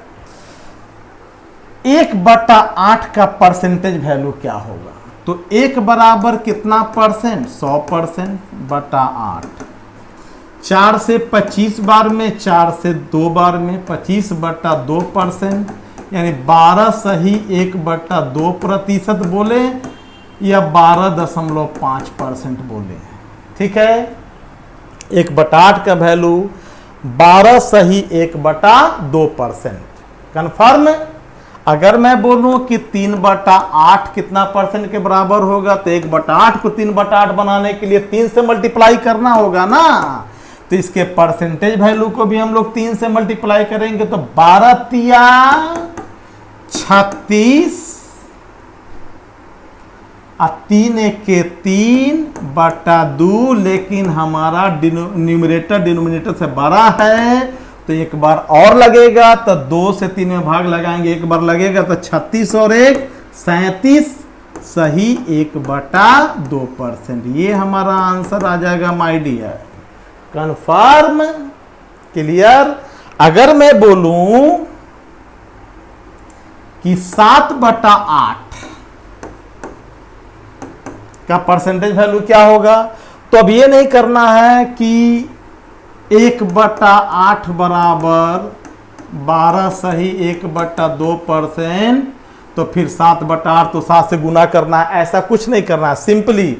1/8 का परसेंटेज वैल्यू क्या होगा? तो 1 बराबर कितना परसेंट? 100% बटा 8। 4 से 25 बार में, 4 से 2 बार में 25/2%, यानी 12 सही 1/2% बोले या 12.5% बोले। ठीक है? 1/8 का वैल्यू 12 सही 1/2%। कन्फर्म? अगर मैं बोलूं कि 3/8 कितना परसेंट के बराबर होगा, तो 1/8 को 3/8 बनाने के लिए 3 से मल्टीप्लाई करना होगा ना, तो इसके परसेंटेज वैल्यू को भी हम लोग 3 से मल्टीप्लाई करेंगे, तो 12 तिया 36 और 3 1 के 3/2, लेकिन हमारा न्यूमरेटर डिनोमिनेटर से बड़ा है, तो एक बार और लगेगा, तो 2 से 3 में भाग लगाएंगे, एक बार लगेगा तो 36 और 1 37 सही 1/2%। ये हमारा आंसर आ जाएगा माय डियर। कन्फर्म? क्लियर? अगर मैं बोलूं कि 7/8 का परसेंटेज वैल्यू क्या होगा, तो अब ये नहीं करना है कि 1/8 बराबर 12 सही 1/2%, तो फिर 7/8 तो 7 से गुना करना है, ऐसा कुछ नहीं करना है। सिंपली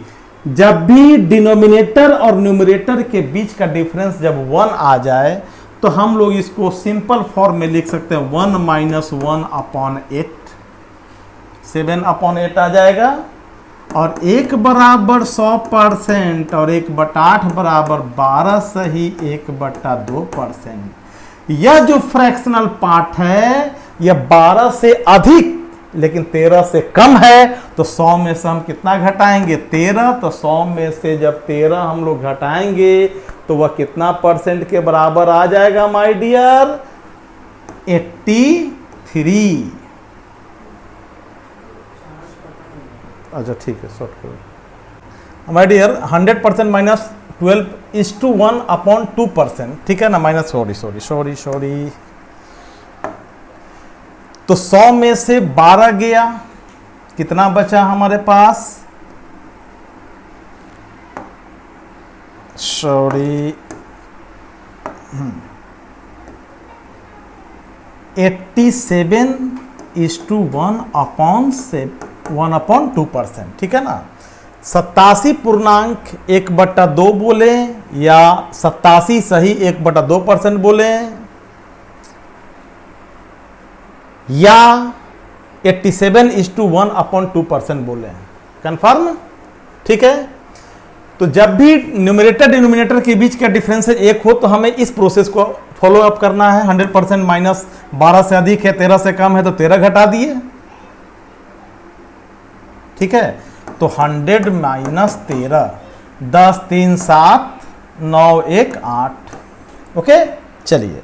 जब भी डिनोमिनेटर और न्यूमरेटर के बीच का डिफरेंस जब 1 आ जाए, तो हम लोग इसको सिंपल फॉर्म में लिख सकते हैं 1 - 1/8, 7/8 आ जाएगा। और 1 बराबर 100% और 1/8 बराबर 12 सही 1/2%। यह जो फ्रैक्शनल पार्ट है यह 12 से अधिक लेकिन 13 से कम है, तो 100 में से हम कितना घटाएंगे? 13। तो 100 में से जब 13 हम लोग घटाएंगे तो वह कितना परसेंट के बराबर आ जाएगा माय डियर? 83। अच्छा ठीक है, शॉर्ट करो माय डियर। 100% माइनस 12:1/2%। ठीक है ना? Minus sorry. तो 100 में से 12 गया, कितना बचा हमारे पास? सॉरी 87:1/2%। ठीक है ना? 87.1/2 बोले या 87 सही 1/2% बोले, या 87:1/2% बोले। कंफर्म? ठीक है? तो जब भी न्यूमरेटर डिनोमिनेटर के बीच का डिफरेंस 1 हो, तो हमें इस प्रोसेस को फॉलो अप करना है। 100% माइनस 12 से अधिक है, 13 से कम है तो 13 घटा दिए, ठीक है। तो 100 माइनस 13, 10 3 7 9 1 8। ओके, चलिए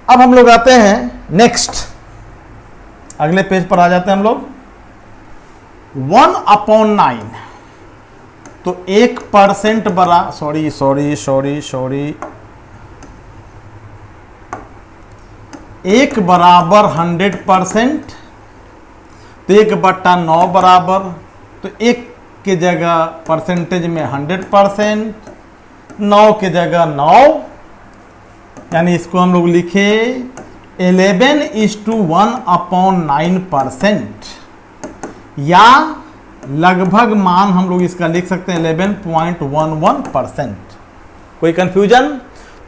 अब हम लोग आते हैं नेक्स्ट, अगले पेज पर आ जाते हैं हम लोग। 1/9, तो 1% बरा सॉरी 1 बराबर 100%, तो 1/9 बराबर, तो 1 की जगह परसेंटेज में 100%, 9 की जगह 9, यानी इसको हम लोग लिखे 11:1/9%, या लगभग मान हम लोग इसका लिख सकते हैं 11.11%। कोई कंफ्यूजन?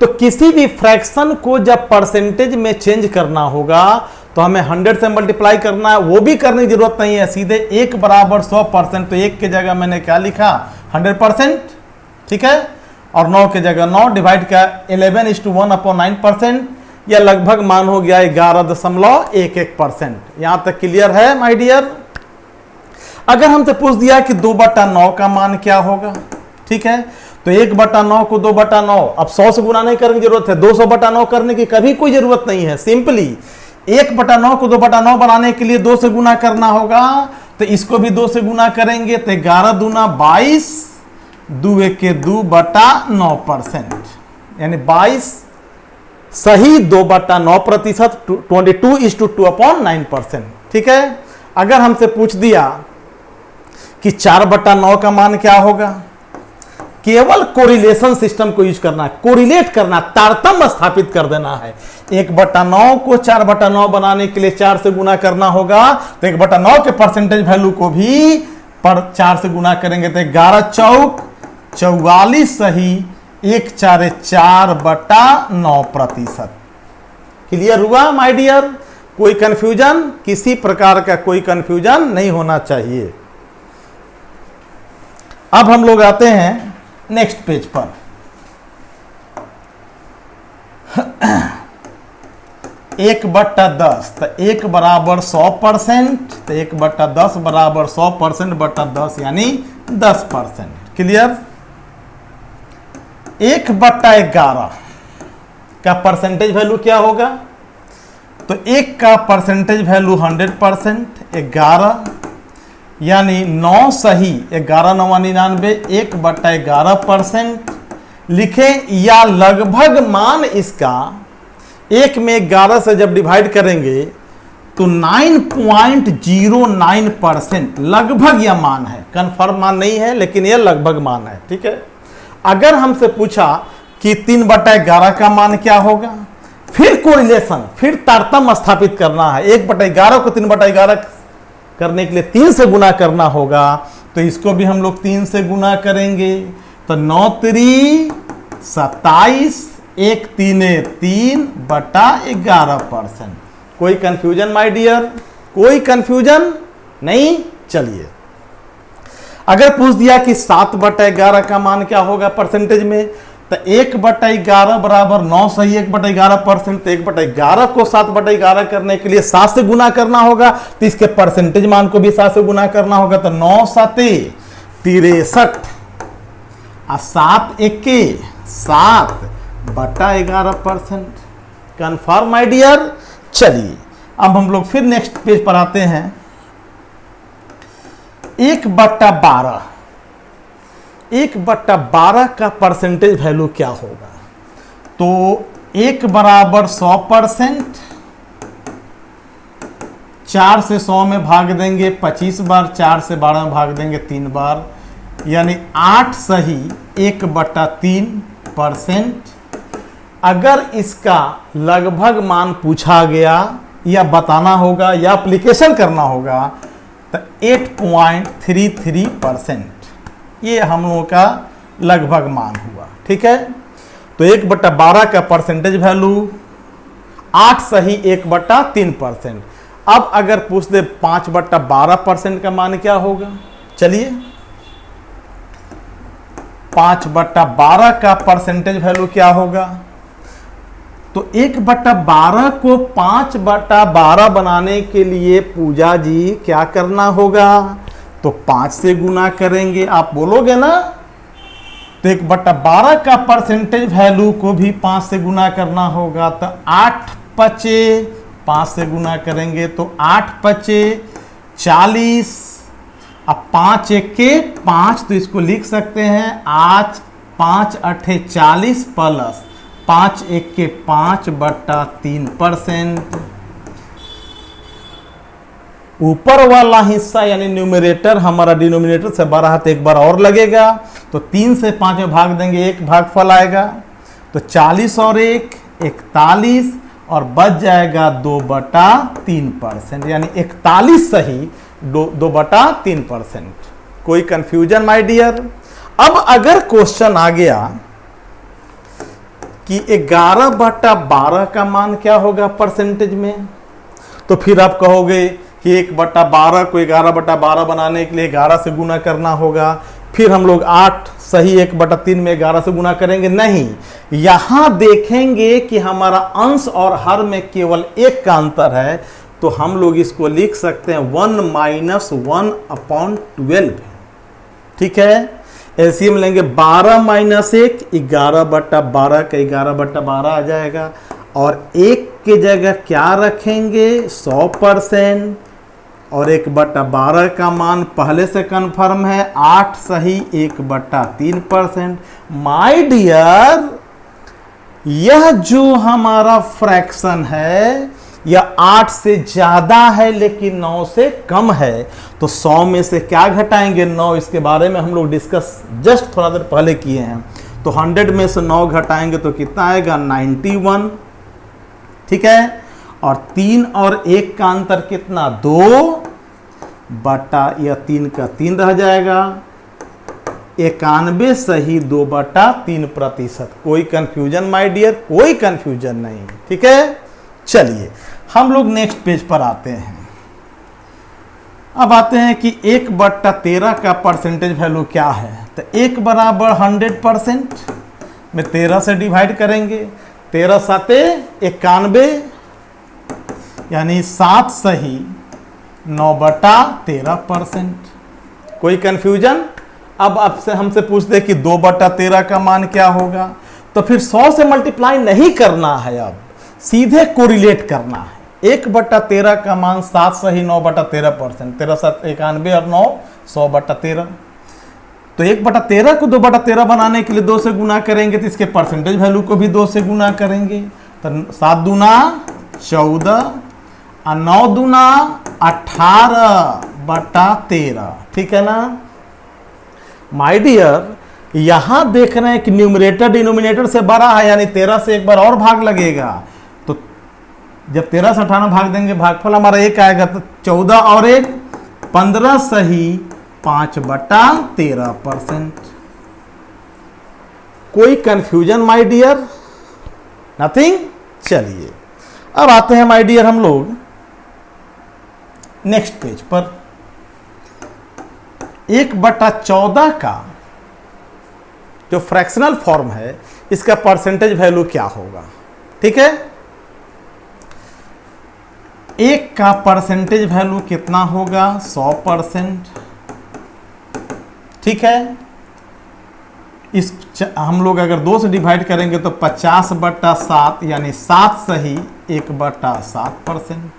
तो किसी भी फ्रैक्शन को जब परसेंटेज में चेंज करना होगा तो हमें 100 से मल्टीप्लाई करना है, वो भी करने की जरूरत नहीं है, सीधे 1 बराबर 100%, तो 1 की जगह मैंने क्या लिखा 100%, ठीक है, और 9 की जगह 9 डिवाइड का 11:1/9%, या लगभग मान हो गया 11.11%। यहां तक क्लियर है माय डियर? अगर हमसे पूछ दिया कि 2/9 का मान क्या होगा, ठीक है, तो 1/9 को 2/9, अब 100 से गुना नहीं करने की जरूरत है, 200/9 करने की कभी कोई जरूरत नहीं है। सिंपली 1/9 को 2/9 बनाने के लिए 2 से गुना करना होगा, तो इसको भी 2 से गुना करेंगे तो 11 दूना 22, 2 1 2/9%, यानी 22 सही 2/9%, 22:2/9%, ठीक है। अगर हमसे पूछ दिया कि 4/9 का मान क्या होगा, केवल कोरिलेशन सिस्टम को यूज करना है, कोरिलेट करना, तारतम्य स्थापित कर देना है। 1/9 को 4/9 बनाने के लिए 4 से गुना करना होगा, तो 1/9 के परसेंटेज वैल्यू को भी पर 4 से गुना करेंगे तो 11 चौक 44 सही 1 4 4/9%। क्लियर हुआ माय डियर? कोई कंफ्यूजन? किसी प्रकार का कोई कंफ्यूजन नहीं होना चाहिए। अब हम लोग आते हैं नेक्स्ट पेज पर। 1/10, तो 1 बराबर 100%, तो 1/10 बराबर 100% बटा 10 यानी 10%। क्लियर? 1/11 का परसेंटेज वैल्यू क्या होगा, तो 1 का परसेंटेज वैल्यू 100%, 11 यानी 9 सही 11 9 99, 1/11% लिखें, या लगभग मान इसका 1 में 11 से जब डिवाइड करेंगे तो 9.09%, लगभग यह मान है, कंफर्म मान नहीं है लेकिन यह लगभग मान है, ठीक है। अगर हमसे पूछा कि 3/11 का मान क्या होगा, फिर कोरिलेशन, फिर तारतम्य स्थापित करना है। 1/11 को 3/11 करने के लिए 3 से गुना करना होगा, तो इसको भी हम लोग 3 से गुना करेंगे, तो 9 3 27, 1 3 3/11%। कोई कंफ्यूजन माय डियर? कोई कंफ्यूजन नहीं? चलिए, अगर पूछ दिया कि 7/11 का मान क्या होगा परसेंटेज में, तो 1/11 बराबर 9 सही 1/11%, तो 1/11 को 7/11 करने के लिए 7 से गुना करना होगा, तो इसके परसेंटेज मान को भी 7 से गुना करना होगा, तो 9 7 63 और 7 1 7/11%। Confirm my dear? चलिए अब हम लोग फिर नेक्स्ट पेज पर आते हैं। 1/12, 1/12 का परसेंटेज वैल्यू क्या होगा, तो 1 बराबर 100%, 4 से 100 में भाग देंगे 25 बार, 4 से 12 में भाग देंगे 3 बार, यानी 8 सही 1/3%। अगर इसका लगभग मान पूछा गया या बताना होगा या एप्लीकेशन करना होगा, तो 8.33%, ये हम लोगों का लगभग मान हुआ, ठीक है। तो 1/12 का परसेंटेज वैल्यू 8 सही 1/3%। अब अगर पूछ दे 5/12% का मान क्या होगा, चलिए 5/12 का परसेंटेज वैल्यू क्या होगा? तो 1/12 को 5/12 बनाने के लिए पूजा जी क्या करना होगा? तो 5 से गुना करेंगे। आप बोलोगे ना? तो 1/12 का परसेंटेज वैल्यू को भी 5 से गुना करना होगा। तो 8×5 5 से गुना करेंगे तो 8×5 40। अब 5×1 5, तो इसको लिख सकते हैं 5×8 40 प्लस 5×1 5/3%। ऊपर वाला हिस्सा यानी न्यूमरेटर हमारा डिनोमिनेटर से बड़ा है तो एक बार और लगेगा। तो 3 से 5 में भाग देंगे, एक भागफल आएगा। तो 40 और 1 41 और बच जाएगा 2/3%, यानी 41 सही 2/3%। कोई कंफ्यूजन माय डियर? अब अगर क्वेश्चन आ गया कि 11/12 का मान क्या होगा परसेंटेज में, तो फिर आप कहोगे कि 1/12 को 11/12 बनाने के लिए 11 से गुना करना होगा। फिर हम लोग 8 सही 1/3 में 11 से गुना करेंगे। नहीं, यहां देखेंगे कि हमारा अंश और हर में केवल 1 का अंतर है, तो हम लोग इसको लिख सकते हैं 1 - 1/12। ठीक है, एलसीएम लेंगे 12 - 1 11/12 का 11/12 आ जाएगा। और 1 की जगह क्या रखेंगे? 100%। और 1/12 का मान पहले से कंफर्म है 8 सही 1/3%। माय डियर, यह जो हमारा फ्रैक्शन है यह 8 से ज्यादा है लेकिन 9 से कम है। तो 100 में से क्या घटाएंगे? 9। इसके बारे में हम लोग डिस्कस जस्ट थोड़ा देर पहले किए हैं। तो 100 में से 9 घटाएंगे तो कितना आएगा? 91। ठीक है, और 3 और 1 का अंतर कितना? 2 बटा यह 3 का 3 रह जाएगा। 91 सही 2/3%। कोई कंफ्यूजन माय डियर? कोई कंफ्यूजन नहीं। ठीक है, चलिए हम लोग नेक्स्ट पेज पर आते हैं। अब आते हैं कि 1/13 का परसेंटेज वैल्यू क्या है। तो 1 बराबर 100% में 13 से डिवाइड करेंगे। 13 7 91, यानी 7 सही 9/13%। कोई कंफ्यूजन? अब आपसे हमसे पूछते कि 2/13 का मान क्या होगा? तो फिर 100 से मल्टीप्लाई नहीं करना है, अब सीधे कोरिलेट करना है। 1/13 का मान 7 सही 9/13%। 13 7 91 और 9 100/13। तो 1/13 को 2/13 बनाने के लिए 2 से गुना करेंगे, तो इसके परसेंटेज वैल्यू को भी 2 से गुना करेंगे। तो 7 दूना 14 और 9 दूना 18/13। ठीक है ना माय डियर? यहां देख रहे हैं कि न्यूमरेटर डिनोमिनेटर से बड़ा है, यानी 13 से एक बार और भाग लगेगा। तो जब 13 से 18 भाग देंगे, भागफल हमारा 1 आएगा। तो 14 और 1 15 सही 5/13%। कोई कंफ्यूजन माय डियर? नथिंग। चलिए अब आते हैं माय डियर हम लोग नेक्स्ट पेज पर। 1/14 का जो फ्रैक्शनल फॉर्म है इसका परसेंटेज वैल्यू क्या होगा? ठीक है, 1 का परसेंटेज वैल्यू कितना होगा? 100%। ठीक है, इस हम लोग अगर 2 से डिवाइड करेंगे तो 50/7 यानी 7 सही 1/7%।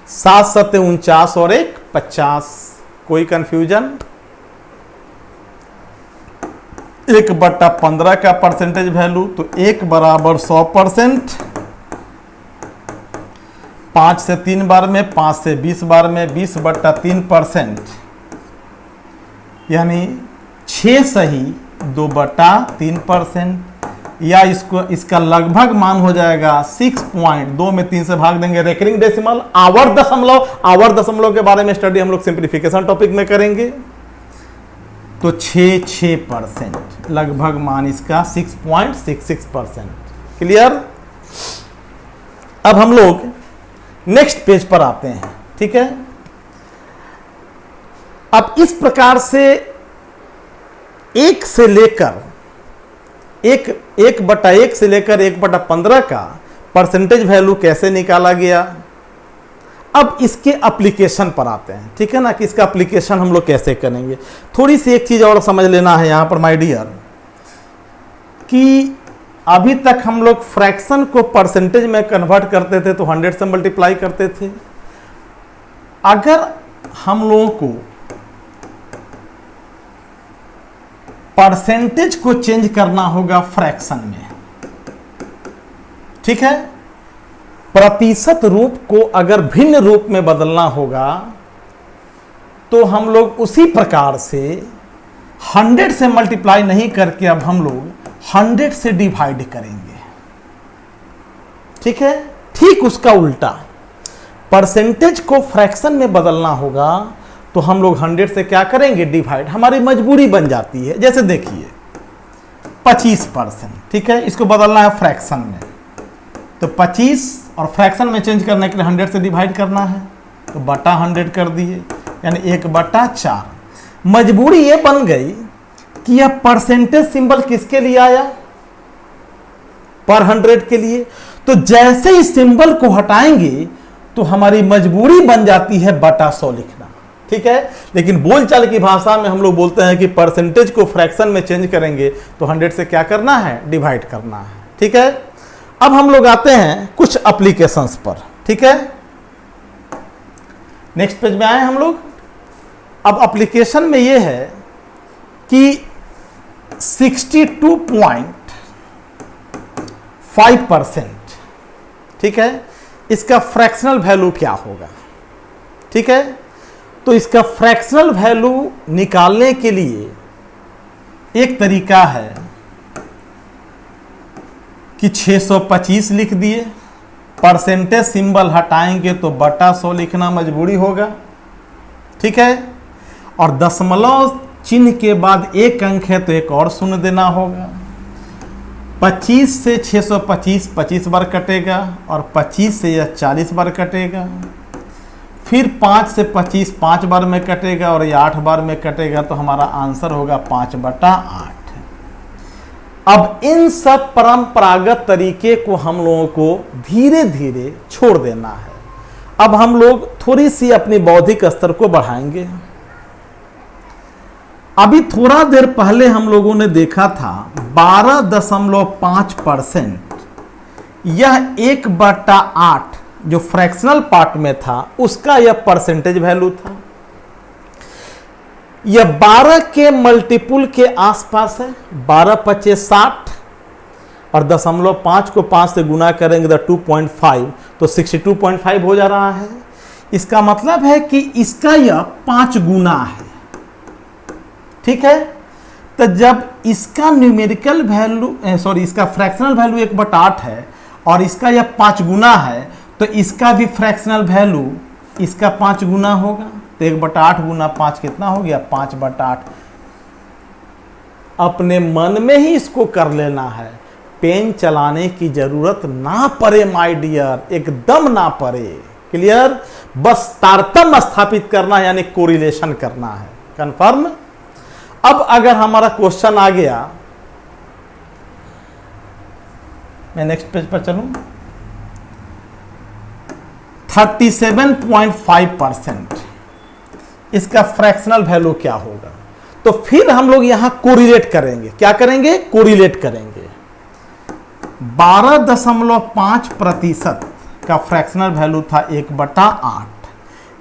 7 7 49 और 1 50। कोई कंफ्यूजन? 1/15 का परसेंटेज वैल्यू, तो 1 बराबर 100%। 5 से 3 बार में, 5 से 20 बार में 20/3%, यानी 6 सही 2/3%। या इसका लगभग मान हो जाएगा 6.2 में 3 से भाग देंगे। रेकरिंग डेसिमल आवर्त दशमलव के बारे में स्टडी हम लोग सिंप्लीफिकेशन टॉपिक में करेंगे। तो 6% लगभग मान इसका 6.66%। क्लियर? अब हम लोग नेक्स्ट पेज पर आते हैं। ठीक है, अब इस प्रकार से 1 से लेकर एक बटा एक से लेकर 1/15 का परसेंटेज वैल्यू कैसे निकाला गया। अब इसके एप्लीकेशन पर आते हैं, ठीक है ना, कि इसका एप्लीकेशन हम लोग कैसे करेंगे। थोड़ी सी एक चीज और समझ लेना है यहां पर माय डियर, कि अभी तक हम लोग फ्रैक्शन को परसेंटेज में कन्वर्ट करते थे तो 100 से मल्टीप्लाई करते थे। अगर हम लोगों को परसेंटेज को चेंज करना होगा फ्रैक्शन में, ठीक है, प्रतिशत रूप को अगर भिन्न रूप में बदलना होगा तो हम लोग उसी प्रकार से 100 से मल्टीप्लाई नहीं करके अब हम लोग 100 से डिवाइड करेंगे, ठीक है। ठीक उसका उल्टा, परसेंटेज को फ्रैक्शन में बदलना होगा तो हम लोग 100 से क्या करेंगे, डिवाइड। हमारी मजबूरी बन जाती है। जैसे देखिए 25%, ठीक है, इसको बदलना है फ्रैक्शन में, तो 25 और फ्रैक्शन में चेंज करने के लिए 100 से डिवाइड करना है, तो बटा 100 कर दिए, यानी 1/4। मजबूरी ये बन गई कि यह परसेंटेज सिंबल किसके लिए आया, पर 100 के लिए। तो जैसे ही सिंबल को हटाएंगे तो हमारी मजबूरी बन जाती है बटा 100 लिखना, ठीक है। लेकिन बोलचाल की भाषा में हम लोग बोलते हैं कि परसेंटेज को फ्रैक्शन में चेंज करेंगे तो 100 से क्या करना है, डिवाइड करना है, ठीक है। अब हम लोग आते हैं कुछ एप्लीकेशंस पर, ठीक है। नेक्स्ट पेज में आए हम लोग। अब एप्लीकेशन में यह है कि 62.5%, ठीक है, इसका फ्रैक्शनल वैल्यू क्या होगा, ठीक है। तो इसका फ्रैक्शनल वैल्यू निकालने के लिए एक तरीका है कि 625 लिख दिए, परसेंटेज सिंबल हटाएंगे तो बटा 100 लिखना मजबूरी होगा, ठीक है। और दशमलव चिन्ह के बाद एक अंक है तो एक और शून्य देना होगा। 25 से 625 25 बार कटेगा और 25 से यह 40 बार कटेगा। फिर 5 से 25 5 बार में कटेगा और यह 8 बार में कटेगा, तो हमारा आंसर होगा 5/8। अब इन सब परंपरागत तरीके को हम लोगों को धीरे धीरे छोड़ देना है। अब हम लोग थोड़ी सी अपनी बौद्धिक स्तर को बढ़ाएंगे। अभी थोड़ा देर पहले हम लोगों ने देखा था 12.5%, यह 1/8 जो फ्रैक्शनल पार्ट में था उसका यह परसेंटेज वैल्यू था। यह 12 के मल्टीपुल के आसपास है, 12×5 = 60 और 0.5 को 5 से गुना करेंगे तो 2.5, तो 62.5 हो जा रहा है। इसका मतलब है कि इसका यह 5 गुना है, ठीक है। तो जब इसका न्यूमेरिकल वैल्यू इसका फ्रैक्शनल वैल्यू 1/8 है और इसका यह 5 गुना है, तो इसका भी फ्रैक्शनल वैल्यू इसका 5 गुना होगा। तो 1/8 गुना 5 कितना हो गया, 5/8। अपने मन में ही इसको कर लेना है, पेन चलाने की जरूरत ना पड़े माय डियर, एकदम ना पड़े। क्लियर, बस तारतम्य स्थापित करना है, यानी कोरिलेशन करना है। कंफर्म। अब अगर हमारा क्वेश्चन आ गया, मैं नेक्स्ट पेज पर चलूं, 37.5% इसका फ्रैक्शनल वैल्यू क्या होगा, तो फिर हम लोग यहां कोरिलेट करेंगे। क्या करेंगे, कोरिलेट करेंगे। 12.5% का फ्रैक्शनल वैल्यू था 1/8।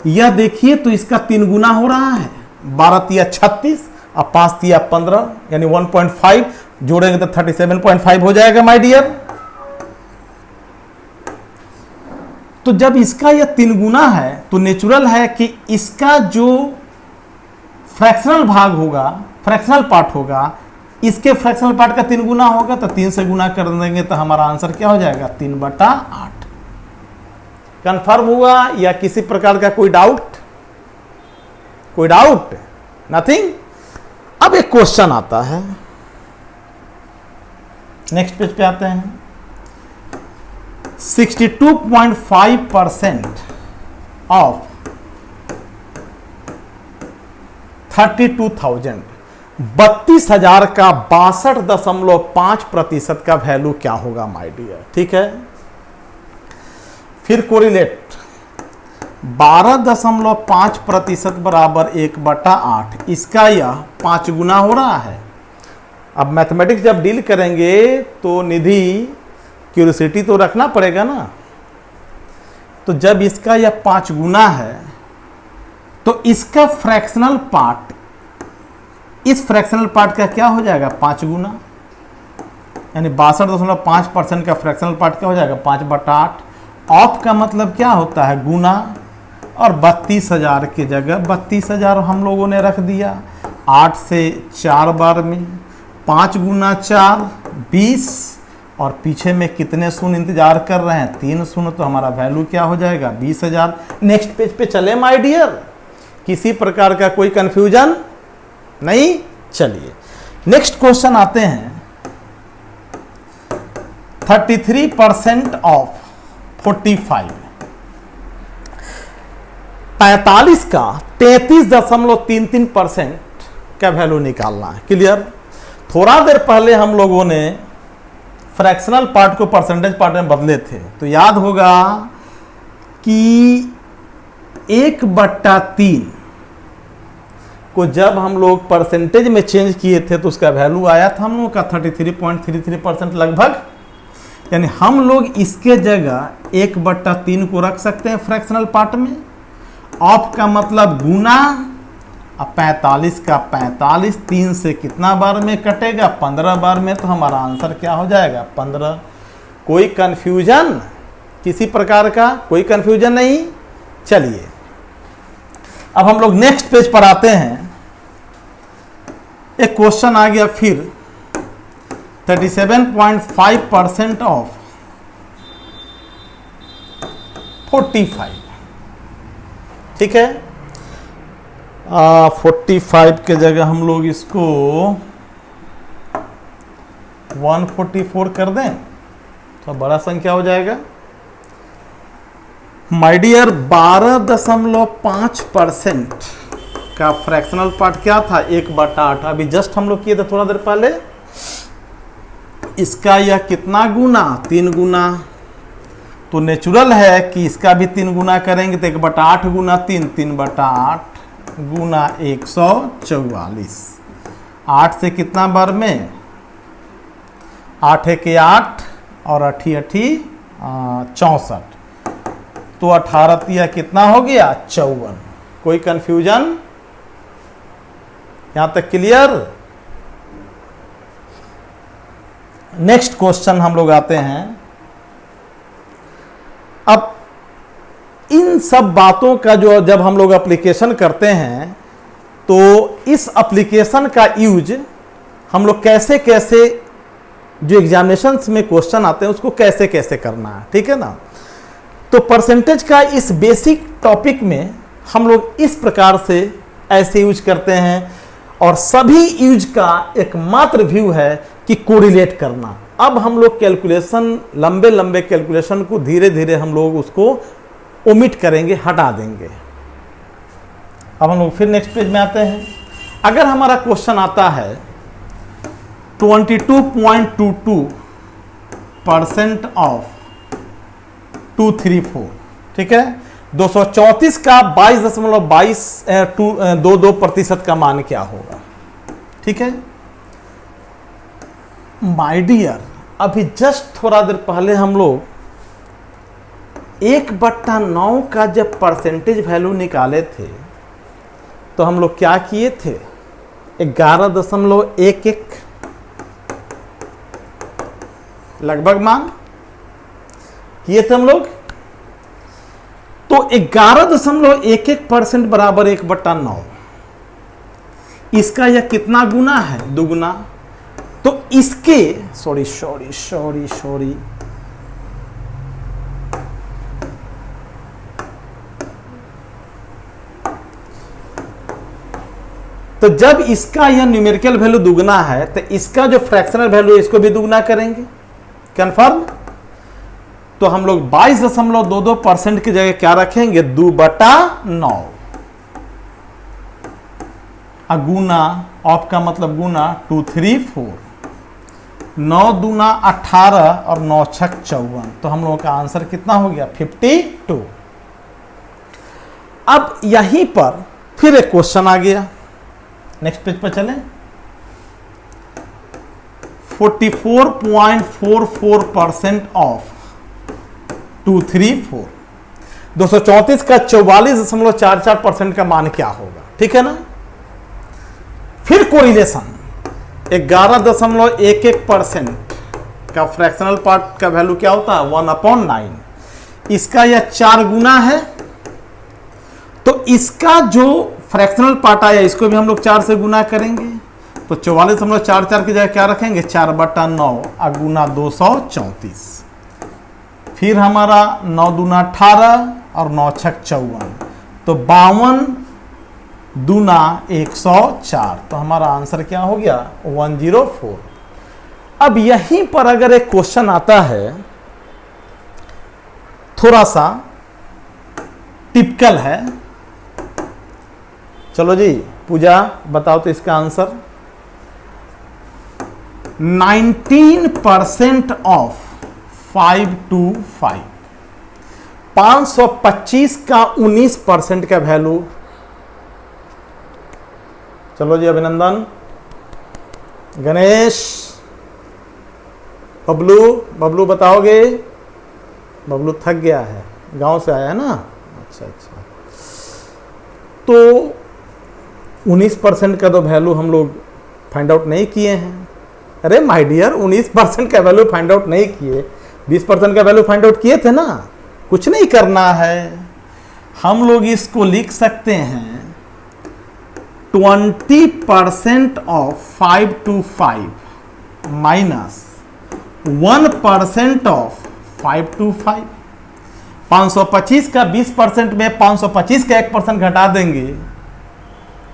यह देखिए तो इसका 3 गुना हो रहा है, 12 × 36 और 5 × 15, यानी 1.5 जोड़ेंगे तो 37.5 हो जाएगा माय डियर। तो जब इसका यह 3 गुना है तो नेचुरल है कि इसका जो फ्रैक्शनल भाग होगा, फ्रैक्शनल पार्ट होगा, इसके फ्रैक्शनल पार्ट का 3 गुना होगा, तो 3 से गुना कर देंगे तो हमारा आंसर क्या हो जाएगा, 3/8। कंफर्म हुआ या किसी प्रकार का कोई डाउट? कोई डाउट? नथिंग। अब एक क्वेश्चन आता है, नेक्स्ट पेज पे आते हैं। 62.5% ऑफ 32,000, 32,000 का 62.5% का वैल्यू क्या होगा माय डियर। ठीक है, फिर कोरिलेट 12.5% बराबर 1/8, इसका यह 5 गुना हो रहा है। अब मैथमेटिक्स जब डील करेंगे तो निधि क्यूरियोसिटी तो रखना पड़ेगा ना। तो जब इसका यह 5 गुना है तो इसका फ्रैक्शनल पार्ट, इस फ्रैक्शनल पार्ट का क्या हो जाएगा 5 गुना, यानी 62.5% का फ्रैक्शनल पार्ट क्या हो जाएगा 5/8। ऑफ का मतलब क्या होता है गुना, और 32,000 की जगह 32,000 हम लोगों ने रख दिया। 8 से 4 बार में 5 गुना 4 20, और पीछे में कितने शून्य इंतजार कर रहे हैं 3 शून्य, तो हमारा वैल्यू क्या हो जाएगा 20,000। नेक्स्ट पेज पे चले माय डियर, किसी प्रकार का कोई कंफ्यूजन नहीं। चलिए नेक्स्ट क्वेश्चन आते हैं। 33% ऑफ 45, 45 का 33.33% का वैल्यू निकालना है। क्लियर। थोड़ा देर पहले हम लोगों ने फ्रैक्शनल पार्ट को परसेंटेज पार्ट में बदले थे, तो याद होगा कि 1/3 को जब हम लोग परसेंटेज में चेंज किए थे तो उसका वैल्यू आया था हम लोग का 33.33% लगभग। यानी हम लोग इसके जगह 1/3 को रख सकते हैं फ्रैक्शनल पार्ट में। ऑफ का मतलब गुना, अब 45 का 45 3 से कितना बार में कटेगा 15 बार में, तो हमारा आंसर क्या हो जाएगा 15। कोई कंफ्यूजन, किसी प्रकार का कोई कंफ्यूजन नहीं। चलिए अब हम लोग नेक्स्ट पेज पर आते हैं। एक क्वेश्चन आ गया फिर 37.5% ऑफ 45। ठीक है, 45 के जगह हम लोग इसको 144 कर दें तो बड़ा संख्या हो जाएगा माय डियर। 12.5% का फ्रैक्शनल पार्ट क्या था 1/8, अभी जस्ट हम लोग किए थे थोड़ा देर पहले। इसका यह कितना गुना 3 गुना, तो नेचुरल है कि इसका भी 3 गुना करेंगे तो 1/8 गुना 3, 3/8 गुना 144। 8 से कितना बार में 8 है के 8 और 8 64, तो 18 तिया कितना हो गया 54। कोई कंफ्यूजन यहां तक क्लियर। नेक्स्ट क्वेश्चन हम लोग आते हैं। अब इन सब बातों का जो जब हम लोग एप्लीकेशन करते हैं तो इस एप्लीकेशन का यूज हम लोग कैसे कैसे, जो एग्जामिनेशंस में क्वेश्चन आते हैं उसको कैसे कैसे करना है। ठीक है ना। तो परसेंटेज का इस बेसिक टॉपिक में हम लोग इस प्रकार से ऐसे यूज करते हैं, और सभी यूज का एकमात्र व्यू है कि कोरिलेट करना। अब हम लोग कैलकुलेशन, लंबे लंबे कैलकुलेशन को धीरे धीरे हम लोग उसको ओमिट करेंगे, हटा देंगे। अब हम लोग फिर नेक्स्ट पेज में आते हैं। अगर हमारा क्वेश्चन आता है 22.22% ऑफ 234, ठीक है, 234 का 22.22% का मान क्या होगा। ठीक है माय डियर, अभी जस्ट थोड़ा देर पहले हम लोग 1/9 का जब परसेंटेज वैल्यू निकाले थे तो हम लोग क्या किए थे 11.11 लगभग मान किए थे हम लोग। तो 11.11% बराबर 1/9, इसका यह कितना गुना है दुगुना, तो इसके सॉरी तो जब इसका यह न्यूमेरिकल वैल्यू दुगना है तो इसका जो फ्रैक्शनल वैल्यू है इसको भी दुगना करेंगे। कंफर्म। तो हम लोग 22.22% की जगह क्या रखेंगे 2/9। अगुना, ऑफ का मतलब गुना, 2 3 4, 9 दूना 18 और 9 छक 54। तो हम लोगों का आंसर कितना हो गया? 52। अब यहीं पर फिर एक क्वेश्चन आ गया, नेक्स्ट पेज पर चलें। 44.44% ऑफ 234, 234 का 44.44% का मान क्या होगा? ठीक है ना। फिर कोरिलेशन 11.11% का फ्रैक्शनल पार्ट का वैल्यू क्या होता है? 1/9। इसका यह 4 गुना है, तो इसका जो फ्रैक्शनल पार्ट आया इसको भी हम लोग 4 से गुना करेंगे। तो 44.44 की जगह क्या रखेंगे? 4/9 अगुना 234। फिर हमारा 9 दूना 18 और 9 छक 54, तो 52 दूना 104। तो हमारा आंसर क्या हो गया? 104। अब यहीं पर अगर एक क्वेश्चन आता है, थोड़ा सा टिपिकल है। चलो जी पूजा बताओ तो इसका आंसर। 19% ऑफ 525, 525 का 19% का वैल्यू। चलो जी अभिनंदन, गणेश, बबलू बताओगे? बबलू थक गया है, गांव से आया है ना। अच्छा, तो 19% का तो वैल्यू हम लोग फाइंड आउट नहीं किए हैं। अरे माय डियर, 19% का वैल्यू फाइंड आउट नहीं किए, 20% का वैल्यू फाइंड आउट किए थे ना। कुछ नहीं करना है, हम लोग इसको लिख सकते हैं 20% ऑफ 525 माइनस 1% ऑफ 525। 525 का 20% में 525 का 1% घटा देंगे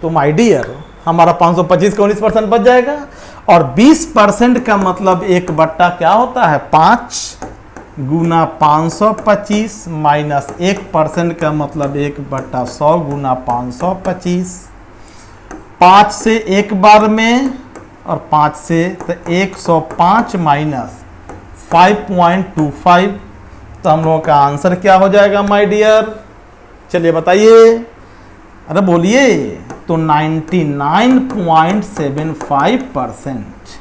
तो माय डियर हमारा 525 का 19% बच जाएगा। और 20% का मतलब 1 क्या होता है? 5 गुना 525 माइनस 1% का मतलब 1/100 गुना 525। 5 से 1 बार में और 5 से तो 105 माइनस 5.25। तो हम लोगों का आंसर क्या हो जाएगा माय डियर? चलिए बताइए, अरे बोलिए। तो 99.75%।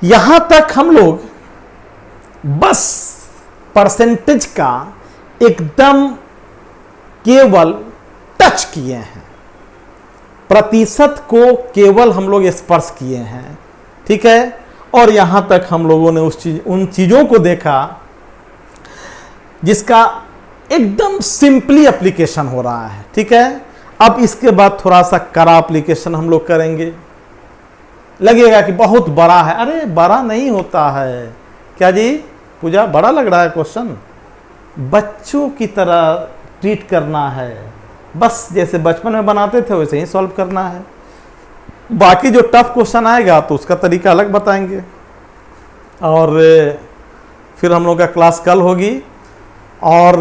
यहां तक हम लोग बस परसेंटेज का एकदम केवल टच किए हैं, प्रतिशत को केवल हम लोग स्पर्श किए हैं। ठीक है, और यहां तक हम लोगों ने उन चीजों को देखा जिसका एकदम सिंपली एप्लीकेशन हो रहा है। ठीक है, अब इसके बाद थोड़ा सा कड़ा एप्लीकेशन हम लोग करेंगे। लगेगा कि बहुत बड़ा है, अरे बड़ा नहीं होता है। क्या जी पूजा, बड़ा लग रहा है क्वेश्चन? बच्चों की तरह ट्रीट करना है, बस जैसे बचपन में बनाते थे वैसे ही सॉल्व करना है। बाकी जो टफ क्वेश्चन आएगा तो उसका तरीका अलग बताएंगे। और फिर हम लोग का क्लास कल होगी। और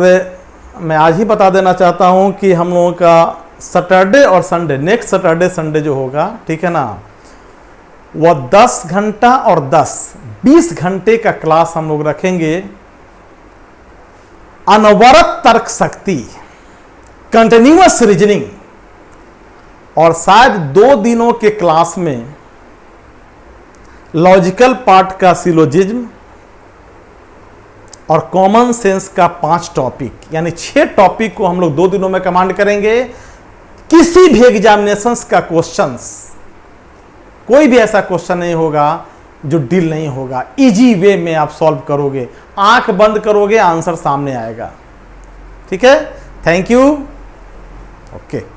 मैं आज ही बता देना चाहता हूं कि हम लोगों का सैटरडे और संडे, नेक्स्ट सैटरडे संडे जो होगा, ठीक है ना, वह 10 घंटा और 20 घंटे का क्लास हम लोग रखेंगे। अनवरत तर्क शक्ति, कंटिन्यूअस रीजनिंग, और शायद 2 दिनों के क्लास में लॉजिकल पार्ट का सिलोजिज्म और कॉमन सेंस का 5 टॉपिक, यानी 6 टॉपिक को हम लोग 2 दिनों में कमांड करेंगे। किसी भी एग्जामिनेशंस का क्वेश्चंस, कोई भी ऐसा क्वेश्चन नहीं होगा जो डील नहीं होगा। इजी वे में आप सॉल्व करोगे, आंख बंद करोगे आंसर सामने आएगा। ठीक है, थैंक यू, ओके।